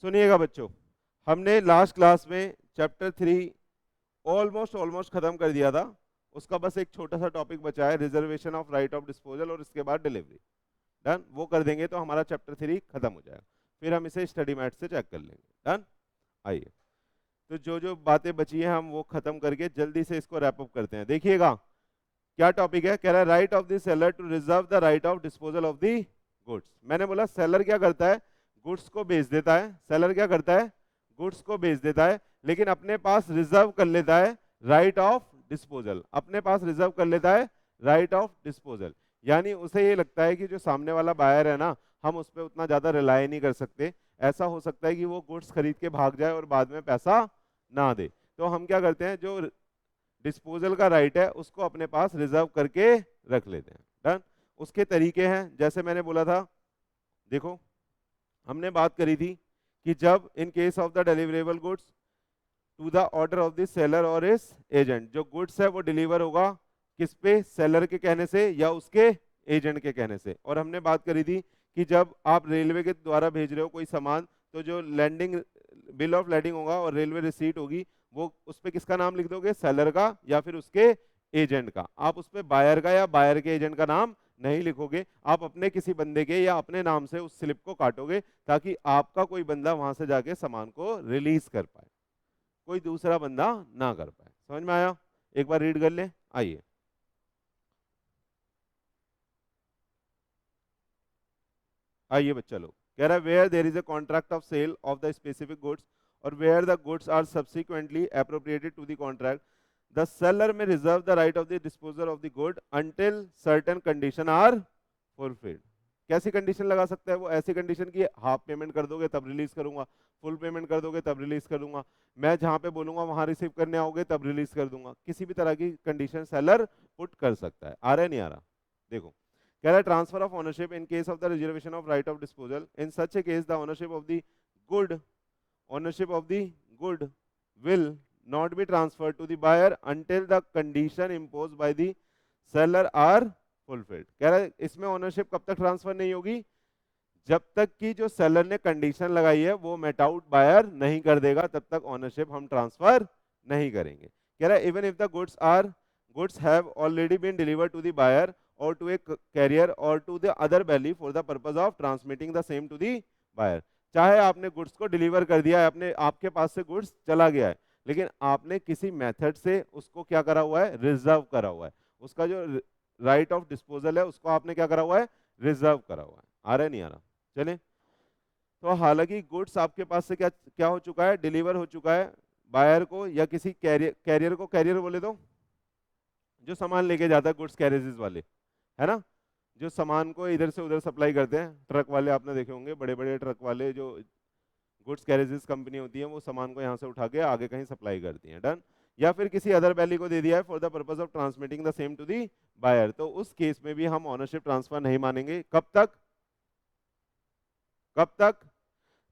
सुनिएगा बच्चों, हमने लास्ट क्लास में चैप्टर 3 ऑलमोस्ट खत्म कर दिया था। उसका बस एक छोटा सा टॉपिक बचा है, reservation of right of disposal, और इसके बाद डिलीवरी। डन, वो कर देंगे तो हमारा चैप्टर 3 खत्म हो जाएगा, फिर हम इसे स्टडी मैट से चेक कर लेंगे। डन, आइए तो जो जो बातें बची हैं हम वो खत्म करके जल्दी से इसको रैप अप करते हैं। देखिएगा क्या टॉपिक है, कह रहा है right of the seller to reserve the right of disposal of the goods. मैंने बोला सेलर क्या करता है, गुड्स को बेच देता है। सेलर क्या करता है, गुड्स को बेच देता है, लेकिन अपने पास रिजर्व कर लेता है राइट ऑफ डिस्पोजल। अपने पास रिजर्व कर लेता है राइट ऑफ डिस्पोजल, यानी उसे ये लगता है कि जो सामने वाला बायर है ना, हम उस पर उतना ज्यादा रिलाय नहीं कर सकते। ऐसा हो सकता है कि वो गुड्स खरीद के भाग जाए और बाद में पैसा ना दे, तो हम क्या करते हैं, जो डिस्पोजल का राइट है उसको अपने पास रिजर्व करके रख लेते हैं। डन, उसके तरीके हैं जैसे मैंने बोला था। देखो हमने बात करी थी कि जब in case of the deliverable goods to the order of the seller और इस एजेंट, जो गुड्स है वो डिलीवर होगा किस पे, सेलर के कहने से या उसके एजेंट के कहने से। और हमने बात करी थी कि जब आप रेलवे के द्वारा भेज रहे हो कोई सामान, तो जो लैंडिंग बिल ऑफ लैंडिंग होगा और रेलवे रिसीट होगी, वो उस पर किसका नाम लिख दोगे, सेलर का या फिर उसके एजेंट का। आप उस पर बायर का या बायर के एजेंट का नाम नहीं लिखोगे, आप अपने किसी बंदे के या अपने नाम से उस स्लिप को काटोगे, ताकि आपका कोई बंदा वहां से जाके सामान को रिलीज कर पाए, कोई दूसरा बंदा ना कर पाए। समझ में आया? एक बार रीड कर ले, आइए। आइए बच्चा लोग, कह रहा है where there is a contract of sale of the specific goods or where the goods are subsequently appropriated to the contract, the seller may reserve the right of the disposal of the good until certain condition are fulfilled. कैसी condition लगा सकता है वो? ऐसी condition की half payment कर दोगे तब रिलीज करूंगा, फुल पेमेंट कर दोगे तब रिलीज कर दूंगा, मैं जहां पे बोलूंगा वहां रिसीव करने आओगे तब रिलीज कर दूंगा। किसी भी तरह की कंडीशन सेलर पुट कर सकता है। आ रहा है नहीं आ रहा? देखो कह रहा है transfer of ownership in case of the reservation of right of disposal, in such A case the ownership of the good ownership of the good will not be transferred to the buyer until the condition imposed by the seller are fulfilled। कह रहा है इसमें ownership कब तक transfer नहीं होगी, जब तक कि जो सेलर ने कंडीशन लगाई है वो मेट आउट बायर नहीं कर देगा, तब तक ओनरशिप हम ट्रांसफर नहीं करेंगे। कह रहा है even if the goods have already been delivered to the buyer और टू ए कैरियर और to the other bailee for the purpose of transmitting the same to the buyer. चाहे आपने गुड्स को डिलीवर कर दिया है, अपने आपके पास से गुड्स चला गया है, लेकिन आपने किसी मेथड से उसको क्या करा हुआ है, रिजर्व करा हुआ है। उसका जो राइट ऑफ डिस्पोजल है उसको आपने क्या करा हुआ है, रिजर्व करा हुआ है। आ रहा है नहीं आ रहा? चले, तो हालांकि गुड्स आपके पास से क्या क्या हो चुका है, डिलीवर हो चुका है बायर को या किसी कैरियर को, कैरियर बोले तो जो सामान लेके जाता है, गुड्स कैरेजेस वाले, है ना, जो सामान को इधर से उधर सप्लाई करते हैं। ट्रक वाले आपने देखे होंगे, बड़े बड़े ट्रक वाले जो गुड्स कैरेजेस कंपनी होती है, वो सामान को यहाँ से उठा के आगे कहीं सप्लाई करती है। डन, या फिर किसी अदर वैली को दे दिया है for the purpose of transmitting the same to the buyer, तो उस केस में भी हम ओनरशिप ट्रांसफर नहीं मानेंगे। कब तक? कब तक?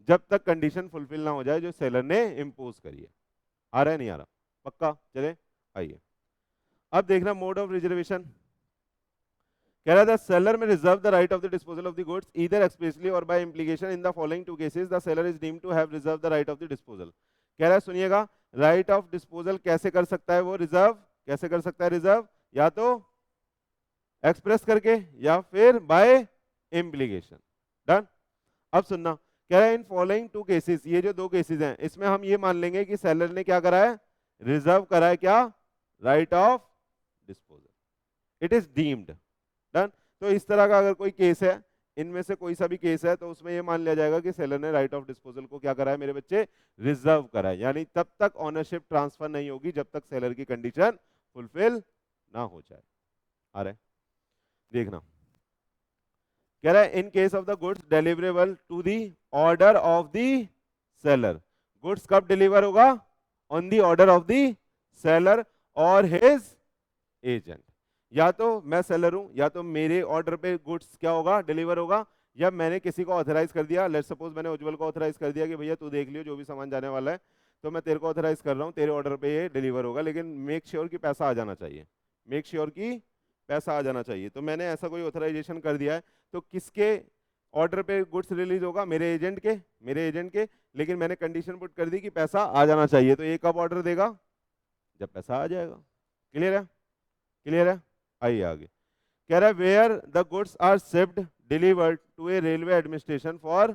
जब तक कंडीशन फुलफिल ना हो जाए जो सेलर ने इंपोज करी है। आ रहा है नहीं आ रहा? पक्का? चले आइए, अब देखना मोड ऑफ रिजर्वेशन। कह रहा है seller may reserve the right of the disposal of the goods either expressly or by implication in the following two cases the seller is deemed to have reserve the right of the disposal. कह रहा है सुनिएगा, right of disposal कैसे कर सकता है वो reserve, कैसे कर सकता है रिजर्व, या तो एक्सप्रेस करके या फिर बाय इंप्लीकेशन। डन, अब सुनना, कह रहा है इन फॉलोइंग टू केसेस, ये जो दो केसेस हैं इसमें हम ये मान लेंगे कि सेलर ने क्या करा है, रिजर्व करा है क्या, right of disposal, it is deemed. Done, तो इस तरह का अगर कोई केस है, इनमें से कोई सा भी केस है, तो उसमें ये मान लिया जाएगा कि सेलर ने राइट ऑफ डिस्पोजल को क्या करा है मेरे बच्चे, रिजर्व करा है। यानी तब तक ओनरशिप ट्रांसफर नहीं होगी जब तक सेलर की कंडीशन फुलफिल ना हो जाए। आ रहा है? देखना, कह रहा है in case of the goods deliverable to the order of the seller, goods कब डिलीवर होगा, on the order of the seller और हिज एजेंट। या तो मैं सेलर हूं, या तो मेरे ऑर्डर पे गुड्स क्या होगा, डिलीवर होगा, या मैंने किसी को ऑथराइज कर दिया, लेट्स सपोज मैंने उज्जवल को ऑथराइज कर दिया कि भैया तू देख लियो जो भी सामान जाने वाला है, तो मैं तेरे को ऑथराइज कर रहा हूं, तेरे ऑर्डर पे ये डिलीवर होगा, लेकिन मेक श्योर कि पैसा आ जाना चाहिए, मेक श्योर कि पैसा आ जाना चाहिए। तो मैंने ऐसा कोई ऑथराइजेशन कर दिया है, तो किसके ऑर्डर पे गुड्स रिलीज होगा मेरे एजेंट के, लेकिन मैंने कंडीशन पुट कर दी कि पैसा आ जाना चाहिए, तो ये कब ऑर्डर देगा, जब पैसा आ जाएगा। क्लियर है, क्लियर है। आइए आगे, कह रहा है where the goods are shipped delivered to a railway administration for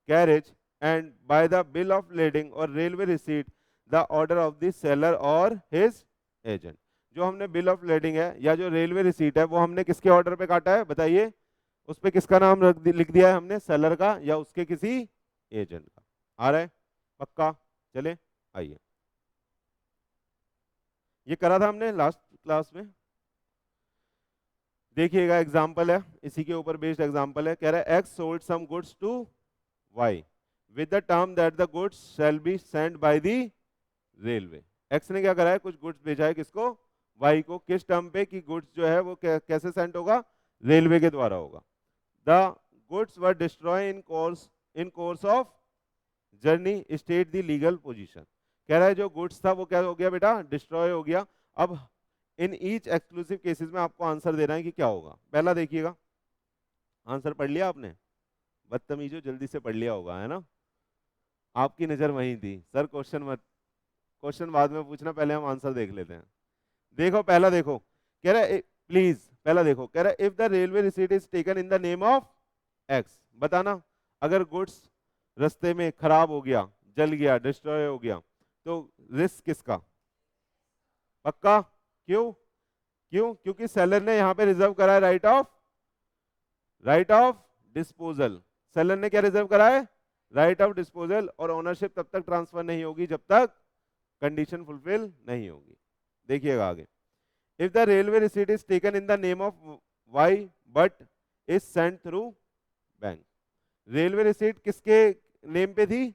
carriage and by the bill of lading or railway receipt the order of the seller और हिज एजेंट। जो हमने बिल ऑफ लेडिंग है या जो railway receipt है वो हमने किसके ऑर्डर पे काटा है, बताइए, उस पे किसका नाम लिख दिया है हमने, सेलर का या उसके किसी एजेंट का। आ रहा है पक्का, चले आइए, ये करा था हमने लास्ट क्लास में, देखिएगा एग्जाम्पल है, इसी के ऊपर बेस्ड एग्जाम्पल है। कह रहा है X sold some goods to Y with the term that the goods shall be sent by the railway. X ने क्या करा है, कुछ गुड्स भेजा है किसको, वाई को, किस टर्म पे कि गुड्स जो है वो कैसे सेंट होगा, रेलवे के द्वारा होगा। The goods were destroy in course of journey state the legal position. कह रहा है जो गुड्स था वो क्या हो गया बेटा, डिस्ट्रॉय हो गया। अब इन ईच एक्सक्लूसिव केसेस में आपको आंसर देना है कि क्या होगा। पहला देखिएगा, आंसर पढ़ लिया आपने, बदतमीजो जल्दी से पढ़ लिया होगा, है ना, आपकी नजर वहीं थी, सर क्वेश्चन बाद में पूछना, पहले हम आंसर देख लेते हैं। देखो पहला देखो, कह रहा है प्लीज, पहला देखो, कह रहा है if the railway receipt is taken in the name of x, बताना अगर गुड्स रास्ते में खराब हो गया, जल गया, डिस्ट्रॉय हो गया, तो रिस्क किसका, पक्का, क्यों, क्योंकि सेलर ने यहां पे रिजर्व करा है राइट ऑफ डिस्पोजल। सेलर ने क्या रिजर्व करा है, राइट ऑफ डिस्पोजल, और ओनरशिप तब तक ट्रांसफर नहीं होगी जब तक कंडीशन फुलफिल नहीं होगी। देखिएगा आगे, if the railway receipt is taken in the name of Y but is sent through bank. Railway receipt किसके नेम पे थी,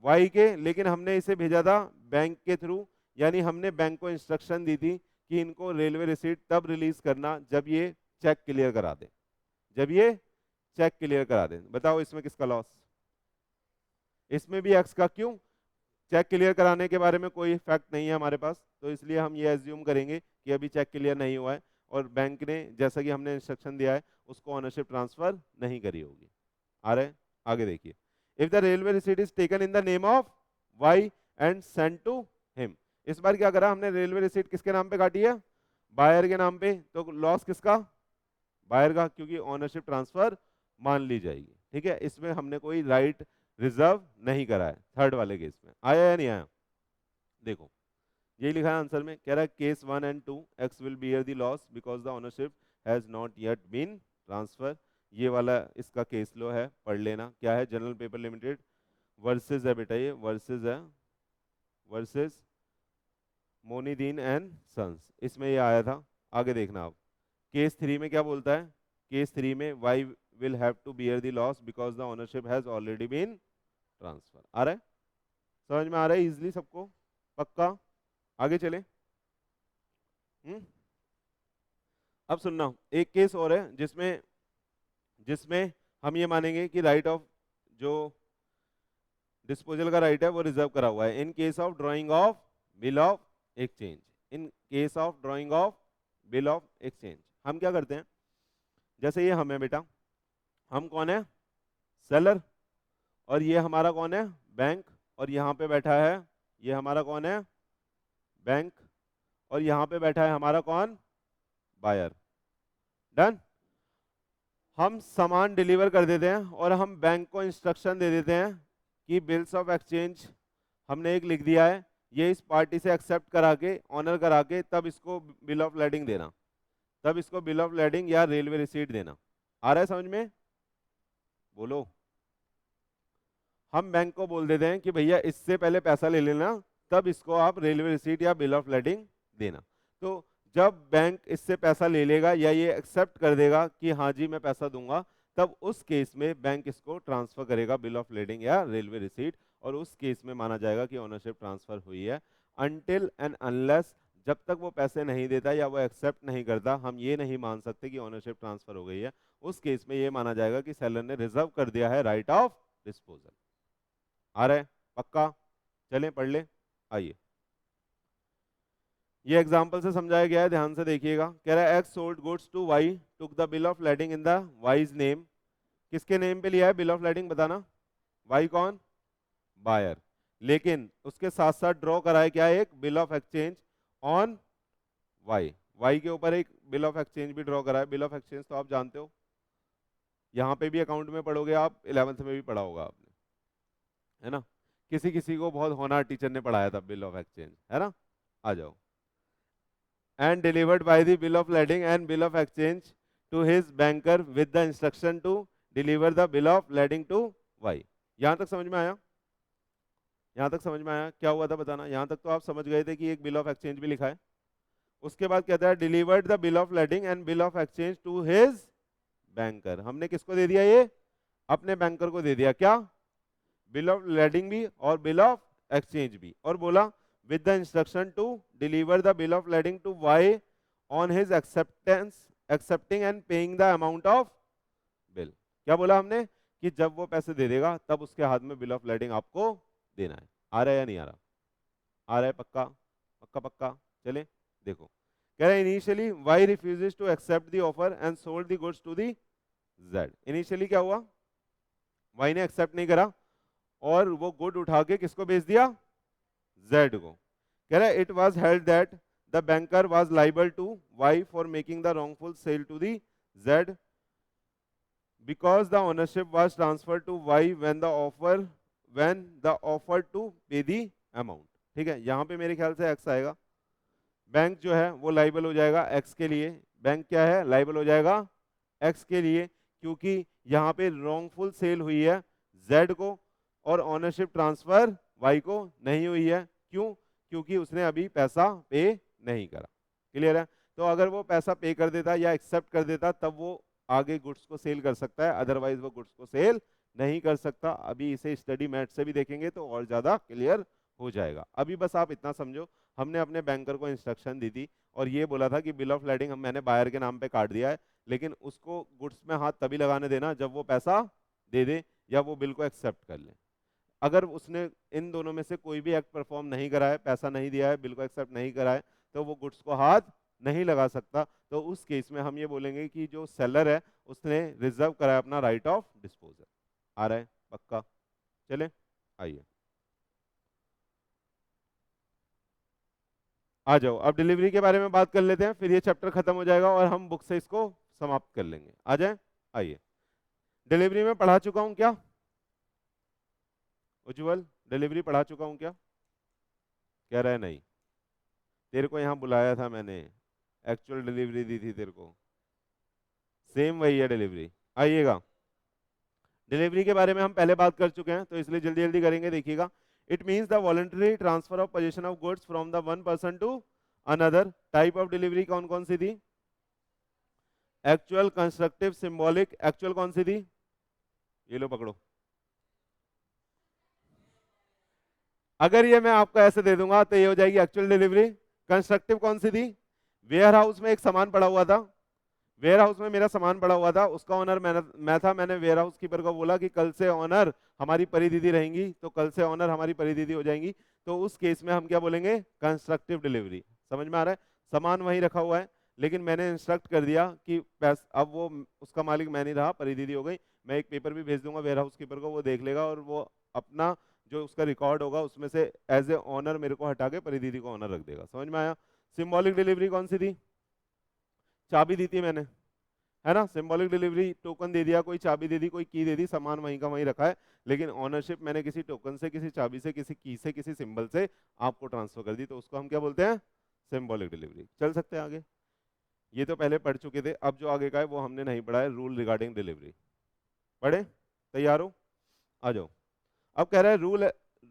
वाई के, लेकिन हमने इसे भेजा था बैंक के थ्रू, यानी हमने बैंक को इंस्ट्रक्शन दी थी कि इनको रेलवे रिसीट तब रिलीज करना जब ये चेक क्लियर करा दे, जब ये चेक क्लियर करा दे। बताओ इसमें किसका लॉस, इसमें भी एक्स का, क्यों, चेक क्लियर कराने के बारे में कोई फैक्ट नहीं है हमारे पास, तो इसलिए हम ये एज्यूम करेंगे कि अभी चेक क्लियर नहीं हुआ है और बैंक ने जैसा कि हमने इंस्ट्रक्शन दिया है उसको ओनरशिप ट्रांसफर नहीं करी होगी। आ रहे आगे देखिए, if the railway receipt is taken in the name of Y and sent to him. इस बार क्या करा हमने, रेलवे रिसीट किसके नाम पे काटी है, बायर के नाम पे, तो लॉस किसका, बायर का, क्योंकि ओनरशिप ट्रांसफर मान ली जाएगी। ठीक है, इसमें हमने कोई राइट रिजर्व नहीं करा है। थर्ड वाले केस में आया या नहीं आया, देखो यही लिखा है आंसर में, कह रहा है case 1 and 2 X will bear the loss because the ownership has not yet been transfer. ये वाला इसका केस लो है, पढ़ लेना, क्या है, जनरल पेपर लिमिटेड वर्सेस है बेटा, ये वर्सेस है, वर्सेस मोनीदीन एंड सन्स, इसमें ये आया था। आगे देखना आप, केस 3 में क्या बोलता है, केस 3 में Y will have to bear the loss because the ownership has already been transfer. आ रहा है, समझ में आ रहा है इजिली सबको, पक्का, आगे चले। अब सुनना, एक केस और है जिसमें जिसमें हम ये मानेंगे कि राइट ऑफ जो डिस्पोजल का राइट है वो रिजर्व करा हुआ है। In case of drying of bill of exchange, in case of drying of bill of exchange हम क्या करते हैं, जैसे ये हम है बेटा, हम कौन है, सेलर, और ये हमारा कौन है, बैंक, और यहाँ पे बैठा है ये हमारा कौन है, बैंक, और यहाँ पे बैठा है हमारा कौन, बायर। डन, हम सामान डिलीवर कर देते हैं और हम बैंक को इंस्ट्रक्शन दे देते हैं कि बिल्स ऑफ एक्सचेंज हमने एक लिख दिया है, ये इस पार्टी से एक्सेप्ट करा के, ऑनर करा के, तब इसको बिल ऑफ लेडिंग देना, तब इसको बिल ऑफ लेडिंग या रेलवे रिसीट देना। आ रहा है समझ में, बोलो। हम बैंक को बोल देते हैं कि भैया इससे पहले पैसा ले लेना, तब इसको आप रेलवे रिसीट या बिल ऑफ लेडिंग देना। तो जब बैंक इससे पैसा ले लेगा या ये एक्सेप्ट कर देगा कि हाँ जी मैं पैसा दूंगा, तब उस केस में बैंक इसको ट्रांसफर करेगा बिल ऑफ लेडिंग या रेलवे रिसीट, और उस केस में माना जाएगा कि ओनरशिप ट्रांसफर हुई है। अनटिल एंड अनलेस, जब तक वो पैसे नहीं देता या वो एक्सेप्ट नहीं करता, हम ये नहीं मान सकते कि ओनरशिप ट्रांसफर हो गई है। उस केस में ये माना जाएगा कि सेलर ने रिजर्व कर दिया है राइट ऑफ डिस्पोजल। आ रहा है पक्का, चलें पढ़ ले। आइए, ये एग्जांपल से समझाया गया है, ध्यान से देखिएगा। कह रहा है X sold goods to Y, took the bill of lading in the Y's name, किसके नेम पे लिया है बिल ऑफ लेडिंग, बताना। वाई कौन, बायर, लेकिन उसके साथ साथ ड्रॉ करा है क्या, एक bill of exchange on Y, Y के ऊपर एक बिल ऑफ एक्सचेंज भी ड्रॉ करा है। बिल ऑफ एक्सचेंज तो आप जानते हो, यहाँ पे भी अकाउंट में पढ़ोगे आप, 11th में भी पढ़ा होगा आपने, है ना। किसी किसी को बहुत होनहार टीचर ने पढ़ाया था बिल ऑफ एक्सचेंज, है ना। आ जाओ, and delivered by the bill of lading and bill of exchange to his banker with the instruction to deliver the bill of lading to Y. यहां तक समझ में आया, यहां तक समझ में आया, क्या हुआ था बताना। यहां तक तो आप समझ गए थे कि एक बिल ऑफ एक्सचेंज भी लिखा है। उसके बाद कहता है delivered the bill of lading and bill of exchange to his banker. हमने किसको दे दिया, ये अपने बैंकर को दे दिया, क्या, बिल ऑफ लेडिंग भी और बिल ऑफ एक्सचेंज भी, और बोला with the instruction to deliver the bill of lading to Y on his acceptance accepting and paying the amount of bill. क्या बोला हमने कि जब वो पैसे दे देगा तब उसके हाथ में बिल ऑफ लेडिंग आपको देना है। आ रहा है या नहीं आ रहा, आ रहा है, पक्का पक्का पक्का। चले देखो, कह रहा है initially Y refuses to accept the offer and sold the goods to the Z. Initially क्या हुआ, वाई ने एक्सेप्ट नहीं करा और वो गुड उठा के किसको बेच दिया, जेड को। कह रहा है it was held that the banker was liable to Y for making the wrongful sale to the Z because the ownership was transferred to Y when the offer to pay the amount। ठीक है, यहां पे मेरे ख्याल से x आएगा, bank जो है वो लाइबल हो जाएगा x के लिए, बैंक क्या है, लाइबल हो जाएगा x के लिए, क्योंकि यहाँ पे रॉन्गफुल सेल हुई है z को और ऑनरशिप ट्रांसफर y को नहीं हुई है। क्यों, क्योंकि उसने अभी पैसा पे नहीं करा। क्लियर है, तो अगर वो पैसा पे कर देता या एक्सेप्ट कर देता तब वो आगे गुड्स को सेल कर सकता है, अदरवाइज वो गुड्स को सेल नहीं कर सकता। अभी इसे स्टडी मैथ से भी देखेंगे तो और ज्यादा क्लियर हो जाएगा। अभी बस आप इतना समझो, हमने अपने बैंकर को इंस्ट्रक्शन दी थी और ये बोला था कि बिल ऑफ लेडिंग मैंने बायर के नाम पे काट दिया है, लेकिन उसको गुड्स में हाथ तभी लगाने देना जब वो पैसा दे दे या वो बिल को एक्सेप्ट कर ले। अगर उसने इन दोनों में से कोई भी एक्ट परफॉर्म नहीं करा है, पैसा नहीं दिया है, बिल को एक्सेप्ट नहीं करा है, तो वो गुड्स को हाथ नहीं लगा सकता। तो उस केस में हम ये बोलेंगे कि जो सेलर है उसने रिजर्व करा है अपना राइट ऑफ डिस्पोजल। आ रहा है पक्का, चले आइए आ जाओ। अब डिलीवरी के बारे में बात कर लेते हैं, फिर ये चैप्टर खत्म हो जाएगा और हम बुक से इसको समाप्त कर लेंगे। आ जाए, आइए। डिलीवरी में पढ़ा चुका हूं क्या, उज्जवल, डिलीवरी पढ़ा चुका हूं क्या, कह रहा है नहीं। तेरे को यहाँ बुलाया था मैंने, एक्चुअल डिलीवरी दी थी तेरे को, सेम वही है डिलीवरी। आइएगा, डिलीवरी के बारे में हम पहले बात कर चुके हैं तो इसलिए जल्दी जल्दी करेंगे, देखिएगा। It means the voluntary transfer of position of goods from the one person to another. Type of delivery कौन कौन सी थी, एक्चुअल, कंस्ट्रक्टिव, सिंबॉलिक। एक्चुअल कौन सी थी, ये लो पकड़ो। अगर ये मैं आपको ऐसे दे दूंगा तो ये हो जाएगी एक्चुअल डिलीवरी। कंस्ट्रक्टिव कौन सी थी, वेयर हाउस में एक सामान पड़ा हुआ था, वेयर हाउस में मेरा सामान पड़ा हुआ था, उसका ऑनर मैं था। मैंने वेयर हाउस कीपर को बोला कि कल से ऑनर हमारी परिदीदी रहेंगी, तो कल से ऑनर हमारी परिदीदी हो जाएंगी। तो उस केस में हम क्या बोलेंगे, कंस्ट्रक्टिव डिलीवरी। समझ में आ रहा है, सामान वहीं रखा हुआ है लेकिन मैंने इंस्ट्रक्ट कर दिया कि अब वो उसका मालिक मैं नहीं रहा, परिदीदी हो गई। मैं एक पेपर भी भेज दूंगा वेयर हाउस कीपर को, वो देख लेगा और वो अपना जो उसका रिकॉर्ड होगा उसमें से एज ए ऑनर मेरे को हटा के परिदीदी को ऑनर रख देगा। समझ में आया। सिंबॉलिक डिलीवरी कौन सी थी, चाबी दी थी मैंने, है ना। सिंबॉलिक डिलीवरी, टोकन दे दिया, कोई चाबी दे दी, कोई की दे दी, सामान वहीं का वहीं रखा है, लेकिन ऑनरशिप मैंने किसी टोकन से, किसी चाबी से, किसी की से, किसी सिंबल से आपको ट्रांसफर कर दी, तो उसको हम क्या बोलते हैं, सिंबॉलिक डिलीवरी। चल सकते हैं आगे, ये तो पहले पढ़ चुके थे। अब जो आगे का है वो हमने नहीं पढ़ा है, रूल रिगार्डिंग डिलीवरी। पढ़े, तैयार हो, आ जाओ। अब कह रहा है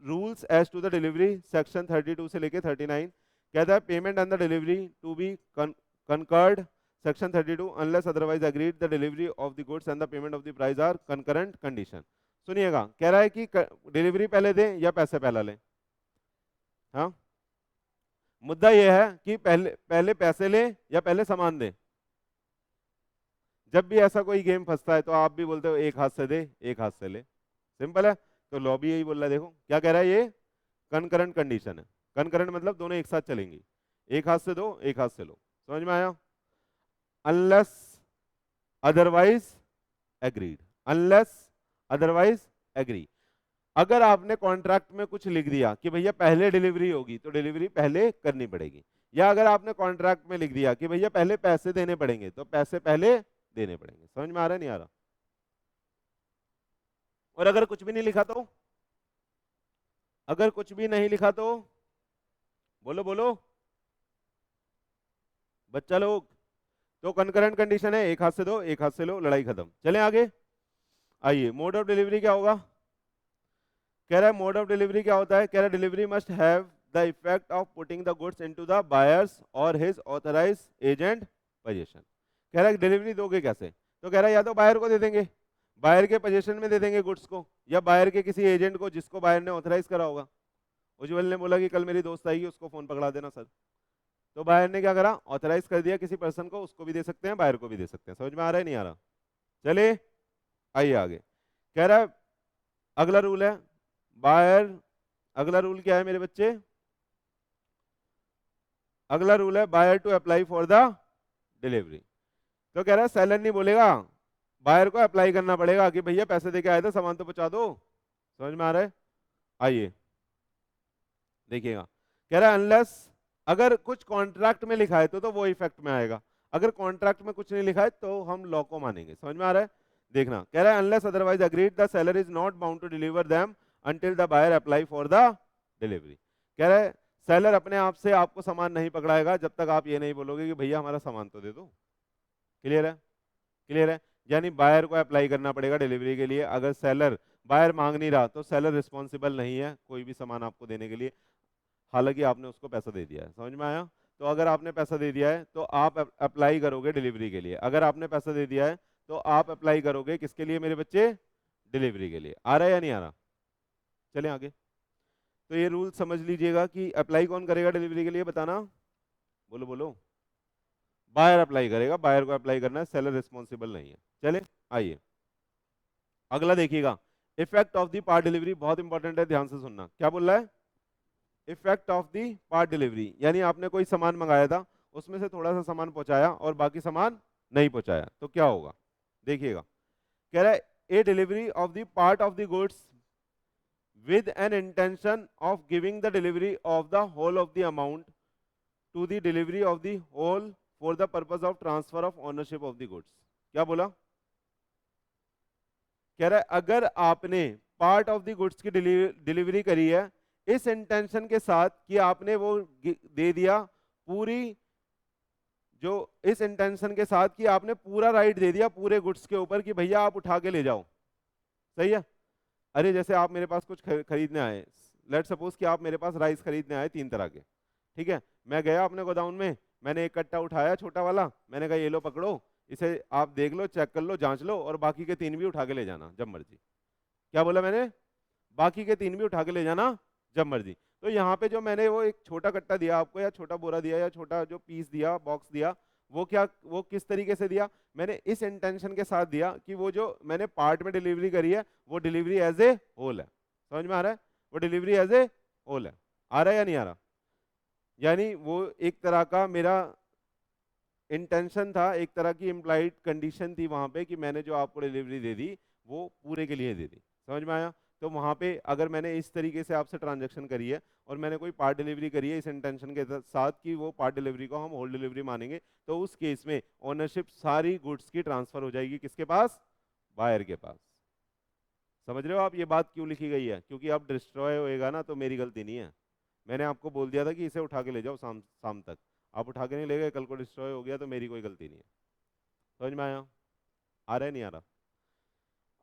rules as to the delivery, section 32 से लेके 39। कहता है payment and the delivery to be concurred, section 32, unless otherwise agreed the delivery of the goods and the payment of the price are concurrent condition. सुनिएगा, कह रहा है कि delivery पहले दें या पैसे पहला लें। हाँ, मुद्दा यह है कि पहले पैसे लें या पहले सामान दें। जब भी ऐसा कोई गेम फंसता है तो आप भी बोलते हो एक हाथ से दे एक हाथ से ले, सिंपल है। तो लॉ भी यही बोल रहा है, देखो क्या कह रहा है, ये कनकरेंट कंडीशन है। कनकरेंट मतलब दोनों एक साथ चलेंगी, एक हाथ से दो एक हाथ से लो। समझ में आया, unless otherwise agreed, unless otherwise agree. अगर आपने कॉन्ट्रैक्ट में कुछ लिख दिया कि भैया पहले डिलीवरी होगी तो डिलीवरी पहले करनी पड़ेगी, या अगर आपने कॉन्ट्रैक्ट में लिख दिया कि भैया पहले पैसे देने पड़ेंगे तो पैसे पहले देने पड़ेंगे। समझ में आ रहा है नहीं आ रहा? और अगर कुछ भी नहीं लिखा तो, अगर कुछ भी नहीं लिखा तो बोलो बोलो बच्चा लोग, तो कंकरेंट कंडीशन है, एक हाथ से दो एक हाथ से लो, लड़ाई खत्म। चलें आगे। आइए, मोड ऑफ डिलीवरी क्या होगा? कह रहा है मोड ऑफ डिलीवरी क्या होता है? कह रहा है delivery must have the effect of putting the goods into the buyers और हिज ऑथराइज्ड एजेंट पोजीशन। कह रहा है डिलीवरी दोगे कैसे? तो कह रहा है या तो बायर को दे देंगे, बायर के पोजीशन में दे देंगे गुड्स को, या बायर के किसी एजेंट को जिसको बायर ने ऑथराइज करा होगा। उज्जवल ने बोला कि कल मेरी दोस्त आएगी उसको फोन पकड़ा देना सर, तो बायर ने क्या करा? ऑथराइज कर दिया किसी पर्सन को, उसको भी दे सकते हैं बायर को भी दे सकते हैं। समझ में आ रहा है नहीं आ रहा? चले आइए आगे। कह रहा है अगला रूल है बायर, अगला रूल क्या है मेरे बच्चे? अगला रूल है buyer to apply for the delivery. तो कह रहा है सेलर नहीं बोलेगा, बायर को अप्लाई करना पड़ेगा कि भैया पैसे देके आए थे सामान तो पहुंचा दो। समझ में आ रहा है? आइए देखिएगा, कह रहा है अनलेस, अगर कुछ कॉन्ट्रैक्ट में लिखा है तो वो इफेक्ट में आएगा, अगर कॉन्ट्रैक्ट में कुछ नहीं लिखा है तो हम लॉ को मानेंगे। समझ में आ रहा है? देखना, कह रहा है unless otherwise agreed the seller is not bound to deliver them until the buyer apply for the delivery. कह रहा है सेलर अपने आप से आपको सामान नहीं पकड़ाएगा जब तक आप ये नहीं बोलोगे कि भैया हमारा सामान तो दे दो। क्लियर है? क्लियर है? यानी बायर को अप्लाई करना पड़ेगा डिलीवरी के लिए। अगर सेलर, बायर मांग नहीं रहा तो सेलर रिस्पॉन्सिबल नहीं है कोई भी सामान आपको देने के लिए, हालांकि आपने उसको पैसा दे दिया है। समझ में आया? तो अगर आपने पैसा दे दिया है तो आप अप्लाई करोगे डिलीवरी के लिए। अगर आपने पैसा दे दिया है तो आप अप्लाई करोगे किसके लिए मेरे बच्चे? डिलीवरी के लिए। आ रहा है या नहीं आ रहा? चलें आगे। तो ये रूल समझ लीजिएगा कि अप्लाई कौन करेगा डिलीवरी के लिए, बताना, बोलो बोलो। बायर अप्लाई करेगा, बायर को अप्लाई करना है, सेलर रिस्पॉन्सिबल नहीं है। चले आइए अगला देखिएगा, effect of the part delivery. बहुत इंपॉर्टेंट है, ध्यान से सुनना। क्या बोल रहा है? Effect of the part delivery, यानी आपने कोई सामान मंगाया था, उसमें से थोड़ा सा सामान पहुंचाया और बाकी सामान नहीं पहुंचाया, तो क्या होगा? देखिएगा, कह रहा है A delivery of the part of the goods with an intention of giving the delivery of the whole of the amount to the delivery of the whole for the purpose of transfer of ownership of the goods। क्या बोला? कह रहा है अगर आपने part of the goods की delivery करी है इस इंटेंशन के साथ कि आपने वो दे दिया पूरी, जो इस इंटेंशन के साथ कि आपने पूरा राइट दे दिया पूरे गुड्स के ऊपर कि भैया आप उठा के ले जाओ। सही है? अरे जैसे आप मेरे पास कुछ खरीदने आए, लेट सपोज कि आप मेरे पास राइस खरीदने आए 3 तरह के, ठीक है? मैं गया अपने गोदाउन में, मैंने एक कट्टा उठाया छोटा वाला, मैंने कहा ये लो पकड़ो, इसे आप देख लो, चेक कर लो, जांच लो, और बाकी के 3 भी उठा के ले जाना जब मर्जी। क्या बोला मैंने? बाकी के 3 भी उठा के ले जाना जब मर्जी। तो यहाँ पे जो मैंने वो एक छोटा कट्टा दिया आपको, या छोटा बोरा दिया, या छोटा जो पीस दिया, बॉक्स दिया, वो क्या, वो किस तरीके से दिया? मैंने इस इंटेंशन के साथ दिया कि वो जो मैंने पार्ट में डिलीवरी करी है वो डिलीवरी एज ए होल है। समझ में आ रहा है? वो डिलीवरी एज ए होल है। आ रहा है या नहीं आ रहा? यानी वो एक तरह का मेरा इंटेंशन था, एक तरह की इम्प्लाइड कंडीशन थी वहां पे कि मैंने जो आपको डिलीवरी दे दी वो पूरे के लिए दे दी। समझ में आया? तो वहां पे अगर मैंने इस तरीके से आपसे ट्रांजैक्शन करी है और मैंने कोई पार्ट डिलीवरी करी है इस इंटेंशन के साथ कि वो पार्ट डिलीवरी को हम होल डिलीवरी मानेंगे, तो उस केस में ओनरशिप सारी गुड्स की ट्रांसफर हो जाएगी किसके पास? बायर के पास। समझ रहे हो आप ये बात क्यों लिखी गई है? क्योंकि अब डिस्ट्रॉय होएगा ना तो मेरी गलती नहीं है। मैंने आपको बोल दिया था कि इसे उठा के ले जाओ शाम तक, आप उठा के नहीं ले गए, कल को डिस्ट्रॉय हो गया तो मेरी कोई गलती नहीं है। समझ में आया? आ रहा है नहीं आ रहा?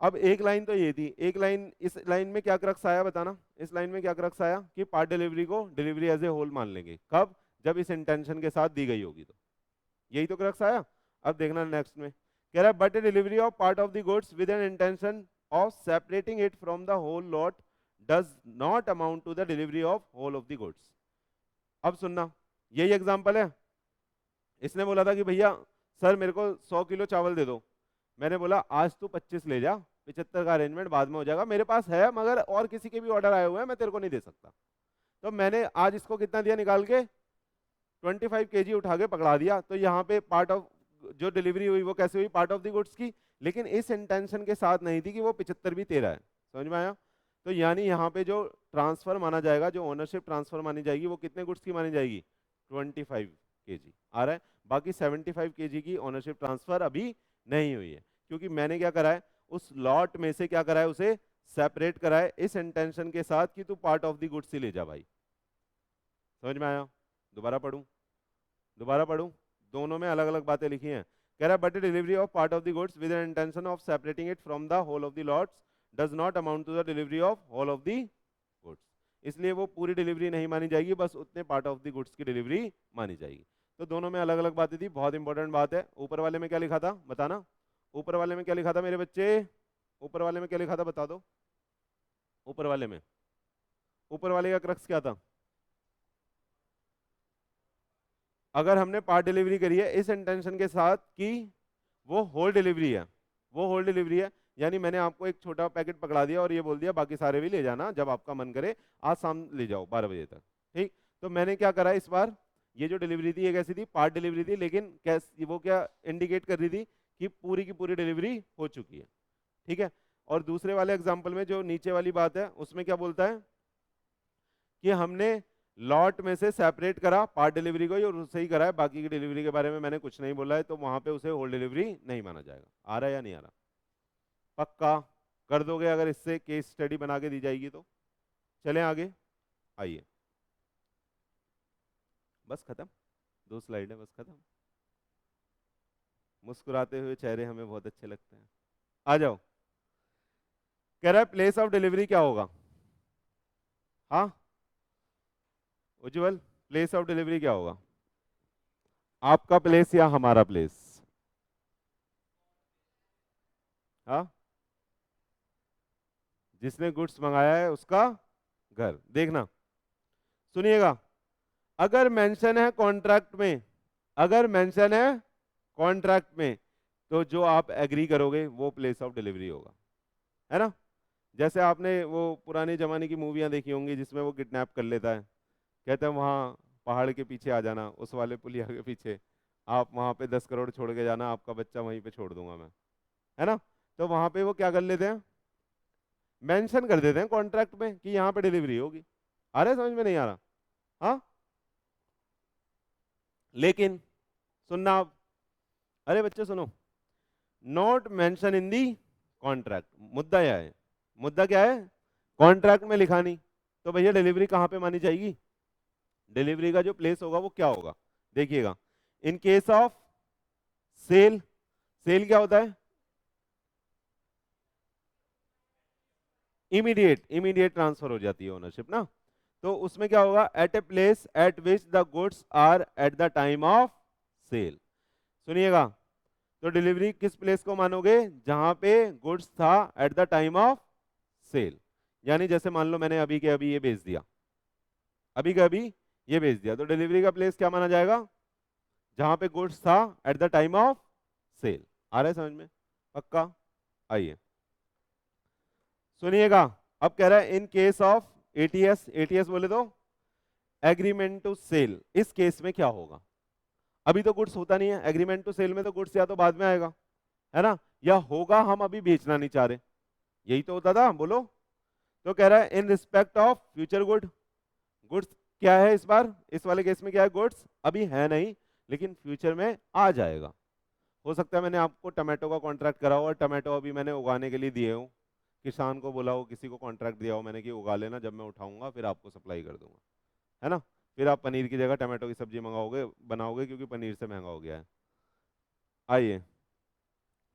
अब एक लाइन तो ये थी, एक लाइन, इस लाइन में क्या क्रक्स आया बताना? इस लाइन में क्या क्रक्स आया कि पार्ट डिलीवरी को डिलीवरी एज ए होल मान लेंगे। कब? जब इस इंटेंशन के साथ दी गई होगी, तो यही तो क्रक्स आया। अब देखना नेक्स्ट में, कह रहा है but a delivery of part of the goods with an intention of separating it from the whole lot does not amount to the delivery of whole of the goods. अब सुनना, यही एग्जांपल है। इसने बोला था कि भैया सर मेरे को 100 किलो चावल दे दो, मैंने बोला आज तू 25 ले जा, 75 का अरेंजमेंट बाद में हो जाएगा, मेरे पास है मगर और किसी के भी ऑर्डर आए हुए हैं, मैं तेरे को नहीं दे सकता। तो मैंने आज इसको कितना दिया निकाल के? 25 kg उठा के पकड़ा दिया। तो यहाँ पे पार्ट ऑफ जो डिलीवरी हुई वो कैसे हुई? पार्ट ऑफ द गुड्स की। लेकिन इस इंटेंशन के साथ नहीं थी कि वो 75 भी तेरा है। समझ में आया? तो यानी यहाँ पे जो ट्रांसफर माना जाएगा, जो ओनरशिप ट्रांसफर मानी जाएगी, वो कितने गुड्स की मानी जाएगी? 25 kg आ रहा है। बाकी 75 kg की ओनरशिप ट्रांसफर अभी नहीं हुई है, क्योंकि मैंने क्या करा है, उस लॉट में से क्या करा है, उसे सेपरेट करा है इस इंटेंशन के साथ कि तू पार्ट ऑफ द गुड्स ही ले जा भाई। समझ में आया? दोबारा पढ़ूं? दोबारा पढ़ूं? दोनों में अलग अलग बातें लिखी हैं। कह रहा है but delivery of part of the goods with an intention of separating it from the whole of the lots does not amount to the delivery of whole of the goods. इसलिए वो पूरी डिलीवरी नहीं मानी जाएगी, बस उतने part of the goods की delivery मानी जाएगी। तो दोनों में अलग अलग बातें थी, बहुत इंपॉर्टेंट बात है। ऊपर वाले में क्या लिखा था बताना? ऊपर वाले में क्या लिखा था मेरे बच्चे? ऊपर वाले में क्या लिखा था बता दो? ऊपर वाले में, ऊपर वाले का क्रक्स क्या था? अगर हमने पार्ट डिलीवरी करी है इस इंटेंशन के साथ कि वो होल डिलीवरी है, वो होल डिलीवरी है, यानी मैंने आपको एक छोटा पैकेट पकड़ा दिया और ये बोल दिया बाकी सारे भी ले जाना, जब आपका मन करे आज शाम ले जाओ 12 बजे तक, ठीक? तो मैंने क्या करा इस बार, ये जो डिलीवरी थी ये कैसी थी? पार्ट डिलीवरी थी, लेकिन कैसे वो क्या इंडिकेट कर रही थी कि पूरी की पूरी डिलीवरी हो चुकी है, ठीक है? और दूसरे वाले एग्जाम्पल में जो नीचे वाली बात है उसमें क्या बोलता है कि हमने लॉट में से सेपरेट करा पार्ट डिलीवरी को और उससे ही करा है, बाकी की डिलीवरी के बारे में मैंने कुछ नहीं बोला है, तो वहां पे उसे होल डिलीवरी नहीं माना जाएगा। आ रहा है या नहीं आ रहा? पक्का कर दोगे अगर इससे केस स्टडी बना के दी जाएगी तो? चलें आगे, आइए। बस खत्म, 2 स्लाइड है, बस खत्म। मुस्कुराते हुए चेहरे हमें बहुत अच्छे लगते हैं। आ जाओ। कह रहा है प्लेस ऑफ डिलीवरी क्या होगा? हाँ उज्जवल, प्लेस ऑफ डिलीवरी क्या होगा? आपका प्लेस या हमारा प्लेस? हाँ, जिसने गुड्स मंगाया है उसका घर। देखना, सुनिएगा, अगर मेंशन है कॉन्ट्रैक्ट में, अगर मेंशन है कॉन्ट्रैक्ट में, तो जो आप एग्री करोगे वो प्लेस ऑफ डिलीवरी होगा, है ना? जैसे आपने वो पुराने जमाने की मूवियां देखी होंगी जिसमें वो किडनैप कर लेता है, कहते हैं वहाँ पहाड़ के पीछे आ जाना, उस वाले पुलिया के पीछे, आप वहाँ पे 10 करोड़ छोड़ के जाना, आपका बच्चा वहीं पे छोड़ दूंगा मैं, है ना? तो वहाँ पे वो क्या कर लेते हैं, मेंशन कर देते हैं कॉन्ट्रैक्ट में कि यहाँ पे डिलीवरी होगी। आ रहा है समझ में? नहीं आ रहा? हाँ, लेकिन सुनना आप, अरे बच्चे सुनो, not mention in the contract. मुद्दा क्या है? मुद्दा क्या है? कॉन्ट्रैक्ट में लिखा नहीं, तो भैया डिलीवरी कहाँ पे मानी जाएगी? डिलीवरी का जो प्लेस होगा वो क्या होगा? देखिएगा, in case of sale, sale क्या होता है? इमीडिएट, इमीडिएट ट्रांसफर हो जाती है ओनरशिप ना। तो उसमें क्या होगा? At a place at which the goods are at the time of sale. सुनिएगा, तो डिलीवरी किस प्लेस को मानोगे? जहां पे गुड्स था at the time of sale. यानी जैसे मान लो मैंने अभी के अभी ये भेज दिया, अभी का अभी ये भेज दिया, तो डिलीवरी का प्लेस क्या माना जाएगा? जहां पे गुड्स था at the time of sale. आ रहा है समझ में? पक्का? आइए सुनिएगा, अब कह रहा है in case of ATS, ATS बोले तो एग्रीमेंट टू सेल, इस केस में क्या होगा? अभी तो गुड्स होता नहीं है, एग्रीमेंट टू सेल में तो गुड्स या तो बाद में आएगा, है ना, या होगा हम अभी बेचना नहीं चाह रहे, यही तो होता था, बोलो। तो कह रहा है इन respect of future good, goods क्या है इस बार, इस वाले केस में क्या है? गुड्स अभी है नहीं, लेकिन फ्यूचर में आ जाएगा। हो सकता है मैंने आपको टमाटो का कॉन्ट्रैक्ट करा हो और टमाटो अभी मैंने उगाने के लिए दिए हो, किसान को बोला हो, किसी को कॉन्ट्रैक्ट दिया हो मैंने कि उगा लेना, जब मैं उठाऊंगा फिर आपको सप्लाई कर दूंगा, है ना? फिर आप पनीर की जगह टमाटो की सब्जी मंगाओगे, बनाओगे, क्योंकि पनीर से महंगा हो गया है। आइए,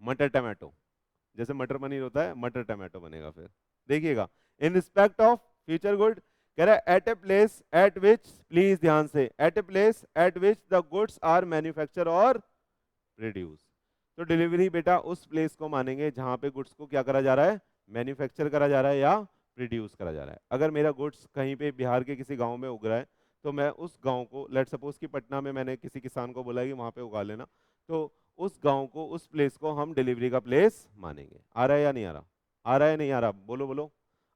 मटर टमाटो, जैसे मटर पनीर होता है मटर टमाटो बनेगा। फिर देखिएगा, in respect of future good, कह रहा है at a place at which, please ध्यान से, at a place at which the goods are manufacture or produce. तो डिलीवरी बेटा उस प्लेस को मानेंगे जहां पे गुड्स को क्या करा जा रहा है? मैन्युफैक्चर करा जा रहा है या प्रोड्यूस करा जा रहा है। अगर मेरा गुड्स कहीं पे बिहार के किसी गांव में उग रहा है, तो मैं उस गांव को, लेट सपोज कि पटना में मैंने किसी किसान को बोला कि वहां पे उगा लेना, तो उस गांव को, उस प्लेस को हम डिलीवरी का प्लेस मानेंगे। आ रहा है या नहीं आ रहा? आ रहा है नहीं आ रहा? बोलो बोलो।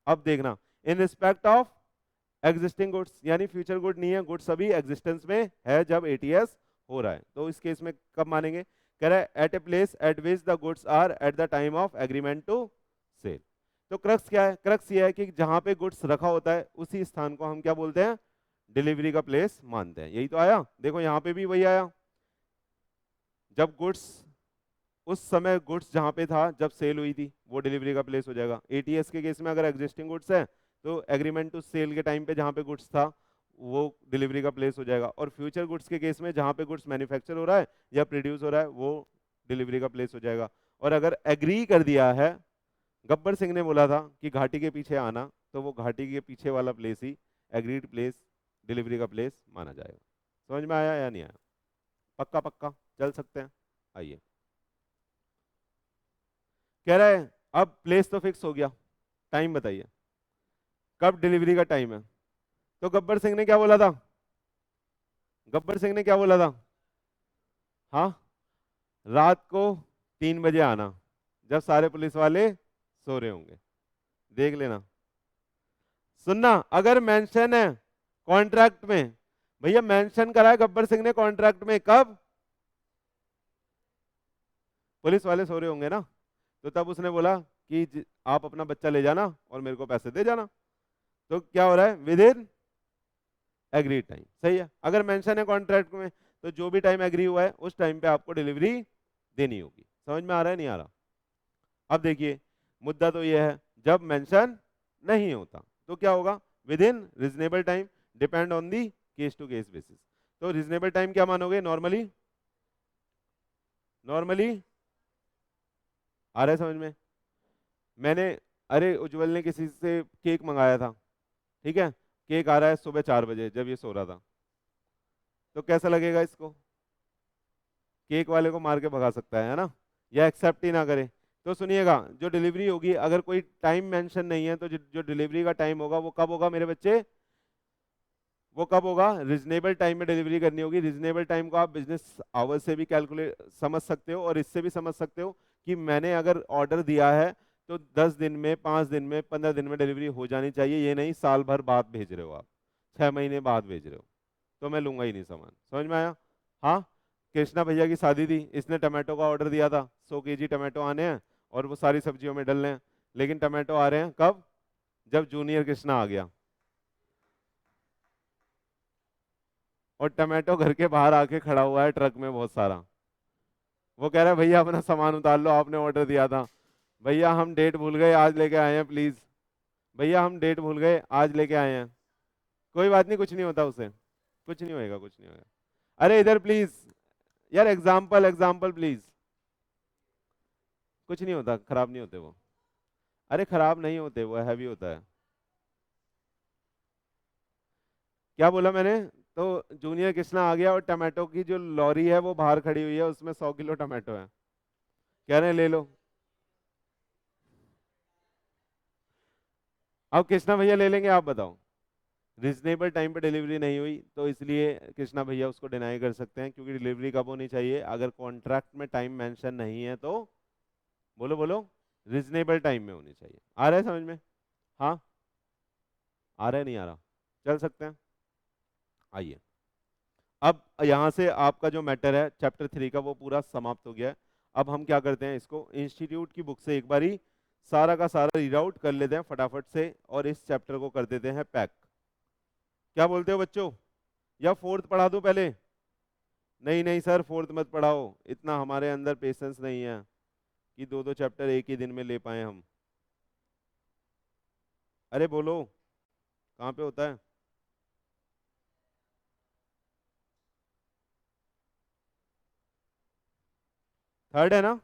अब देखना, इन रिस्पेक्ट ऑफ एग्जिस्टिंग गुड्स, यानी फ्यूचर गुड नहीं है, गुड्स अभी एग्जिस्टेंस में है जब एटीएस हो रहा है, तो इस केस में कब मानेंगे? कह रहा है at a place at which the goods are at the time of agreement to sell. तो क्रक्स क्या है? क्रक्स ये है कि जहां पे गुड्स रखा होता है उसी स्थान को हम क्या बोलते हैं? डिलीवरी का प्लेस मानते हैं। यही तो आया, देखो यहाँ पे भी वही आया। जब गुड्स, उस समय गुड्स जहां पे था जब सेल हुई थी वो डिलीवरी का प्लेस हो जाएगा। एटीएस के केस में अगर एग्जिस्टिंग गुड्स है तो एग्रीमेंट टू सेल के टाइम पे जहां पे गुड्स था वो डिलीवरी का प्लेस हो जाएगा। और फ्यूचर गुड्स के केस में जहां पे गुड्स मैन्युफैक्चर हो रहा है या प्रोड्यूस हो रहा है वो डिलीवरी का प्लेस हो जाएगा। और अगर एग्री कर दिया है, गब्बर सिंह ने बोला था कि घाटी के पीछे आना, तो वो घाटी के पीछे वाला प्लेस ही एग्रीड प्लेस डिलीवरी का प्लेस माना जाएगा। समझ में आया या नहीं आया? पक्का पक्का चल सकते हैं। आइए, कह रहा है अब प्लेस तो फिक्स हो गया, टाइम बताइए कब डिलीवरी का टाइम है। तो गब्बर सिंह ने क्या बोला था? गब्बर सिंह ने क्या बोला था? हाँ, रात को 3 बजे आना, जब सारे पुलिस वाले सो रहे होंगे। देख लेना, सुनना, अगर मेंशन है कॉन्ट्रैक्ट में, भैया मेंशन करा है गब्बर सिंह ने कॉन्ट्रैक्ट में, कब? पुलिस वाले सो रहे होंगे ना, तो तब उसने बोला कि आप अपना बच्चा ले जाना और मेरे को पैसे दे जाना। तो क्या हो रहा है? With in agreed time. सही है। अगर मेंशन है कॉन्ट्रैक्ट में तो जो भी टाइम एग्री हुआ है उस टाइम पे आपको डिलीवरी देनी होगी। समझ में आ रहा है नहीं आ रहा? अब देखिए, मुद्दा तो यह है जब मेंशन नहीं होता तो क्या होगा? With in reasonable time, depend on the case to case basis. तो रीजनेबल टाइम क्या मानोगे? नॉर्मली, नॉर्मली आ रहा है समझ में? मैंने, अरे उज्जवल ने किसी से केक मंगाया था, ठीक है, केक आ रहा है सुबह 4 बजे जब ये सो रहा था, तो कैसा लगेगा इसको? केक वाले को मार के भगा सकता है ना, या एक्सेप्ट ही ना करे। तो सुनिएगा, जो डिलीवरी होगी अगर कोई टाइम मेंशन नहीं है तो जो डिलीवरी का टाइम होगा वो कब होगा मेरे बच्चे? वो कब होगा? रीजनेबल टाइम में डिलीवरी करनी होगी। रीजनेबल टाइम को आप बिजनेस आवर से भी कैलकुलेट समझ सकते हो और इससे भी समझ सकते हो कि मैंने अगर ऑर्डर दिया है तो 10 दिन में, 5 दिन में, 15 दिन में डिलीवरी हो जानी चाहिए। ये नहीं साल भर बाद भेज रहे हो आप, 6 महीने बाद भेज रहे हो, तो मैं लूंगा ही नहीं सामान। समझ में आया? हाँ, कृष्णा भैया की शादी थी, इसने टमाटो का ऑर्डर दिया था, 100 kg टमाटो आने हैं और वो सारी सब्जियों में डलने हैं, लेकिन टमाटो आ रहे हैं कब? जब जूनियर कृष्णा आ गया और टमाटो घर के बाहर आके खड़ा हुआ है ट्रक में बहुत सारा। वो कह रहा है भैया अपना सामान उतार लो, आपने ऑर्डर दिया था। भैया हम डेट भूल गए, आज लेके आए हैं प्लीज। भैया हम डेट भूल गए, आज लेके आए हैं। कोई बात नहीं, कुछ नहीं होता उसे, कुछ नहीं होएगा, कुछ नहीं होएगा। अरे इधर प्लीज यार, एग्जाम्पल एग्जाम्पल प्लीज। कुछ नहीं होता, खराब नहीं होते वो। अरे खराब नहीं होते वो, हैवी होता है। क्या बोला मैंने? तो जूनियर कृष्णा आ गया और टमाटो की जो लॉरी है वो बाहर खड़ी हुई है, उसमें 100 किलो टमाटो है, कह रहे हैं ले लो। अब कृष्णा भैया ले लेंगे? आप बताओ। रिजनेबल टाइम पे डिलीवरी नहीं हुई तो इसलिए कृष्णा भैया उसको डिनाई कर सकते हैं, क्योंकि डिलीवरी कब होनी चाहिए? अगर कॉन्ट्रैक्ट में टाइम मेंशन नहीं है तो, बोलो बोलो, रिजनेबल टाइम में होनी चाहिए। आ रहा है समझ में? हाँ, आ रहा है नहीं आ रहा? चल सकते हैं। आइए, अब यहाँ से आपका जो मैटर है चैप्टर 3 का वो पूरा समाप्त हो गया है। अब हम क्या करते हैं, इसको इंस्टीट्यूट की बुक से एक बारी सारा का सारा रीड आउट कर लेते हैं फटाफट से और इस चैप्टर को कर देते हैं पैक। क्या बोलते हो बच्चों? या फोर्थ पढ़ा दूं पहले? नहीं नहीं सर, फोर्थ मत पढ़ाओ, इतना हमारे अंदर पेशेंस नहीं है कि दो दो चैप्टर एक ही दिन में ले पाए हम। अरे बोलो, कहाँ पे होता है? थर्ड है ना?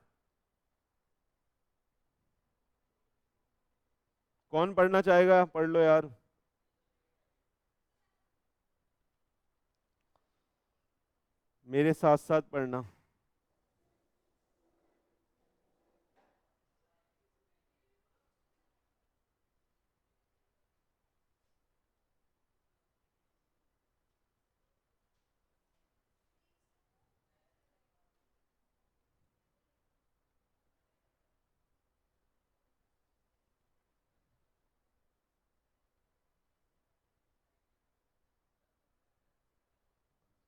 कौन पढ़ना चाहेगा? पढ़ लो यार। मेरे साथ साथ पढ़ना।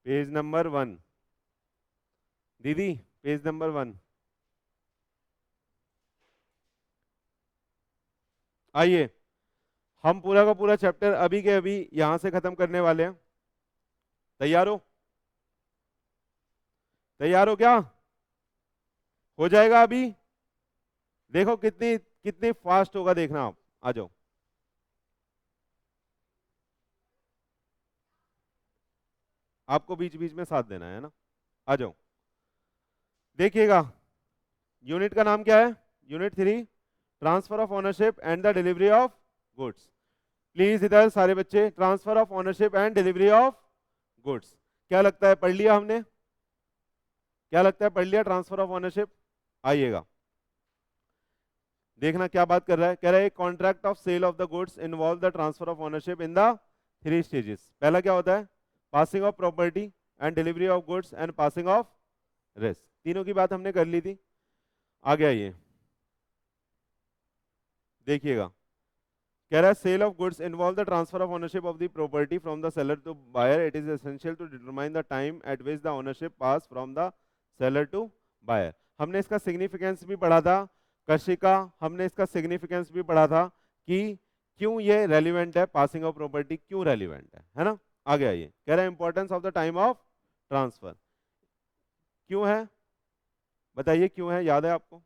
Page number 1। दीदी पेज नंबर 1। आइए, हम पूरा का पूरा चैप्टर अभी के अभी यहां से खत्म करने वाले हैं। तैयार हो? तैयार हो क्या? हो जाएगा अभी? देखो कितनी कितनी फास्ट होगा, देखना आप। आ जाओ। आपको बीच बीच में साथ देना है ना। आ जाओ, देखिएगा। यूनिट का नाम क्या है? Unit 3, transfer of ownership and the delivery of goods. Please इधर सारे बच्चे, transfer of ownership and delivery of goods. क्या लगता है पढ़ लिया हमने? क्या लगता है पढ़ लिया ट्रांसफर ऑफ ओनरशिप? आइएगा, देखना क्या बात कर रहा है। कह रहा है contract of sale of the goods involve the transfer of ownership in the 3 stages. पहला क्या होता है? Passing of property and delivery of goods and passing of risk. तीनों की बात हमने कर ली थी। आ गया ये, देखिएगा। कह रहा है sale of goods involve the transfer of ownership of the property from the seller to buyer. It is essential to determine the time at which the ownership pass from the seller to buyer. हमने इसका significance भी पढ़ा था कशिका, हमने इसका significance भी पढ़ा था कि क्यों ये रेलिवेंट है, पासिंग ऑफ प्रॉपर्टी क्यों रेलिवेंट है ना। आ गया ये। कह रहा है importance of the time of transfer. क्यों है बताइए, क्यों है? याद है आपको?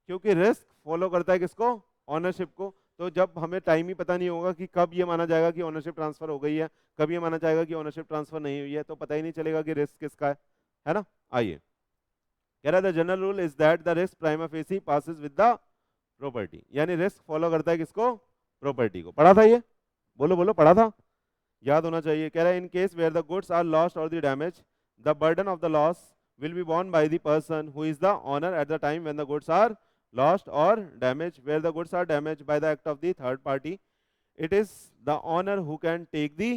क्योंकि रिस्क फॉलो करता है किसको? ऑनरशिप को। तो जब हमें टाइम ही पता नहीं होगा कि कब ये माना जाएगा कि ओनरशिप ट्रांसफर हो गई है, कब ये माना जाएगा कि ओनरशिप ट्रांसफर नहीं हुई है, तो पता ही नहीं चलेगा कि रिस्क किसका है ना। आइए, कह रहा है the general rule is that the risk prima facie passes with the property. यानी रिस्क फॉलो करता है किसको? प्रॉपर्टी को। पढ़ा था ये? बोलो बोलो, पढ़ा था? याद होना चाहिए। कह रहा है in case where the goods are lost or the damage, the burden of the loss will be borne by the person who is the owner at the time when the goods are lost or damaged. Where the goods are damaged by the act of the third party, it is the owner who can take the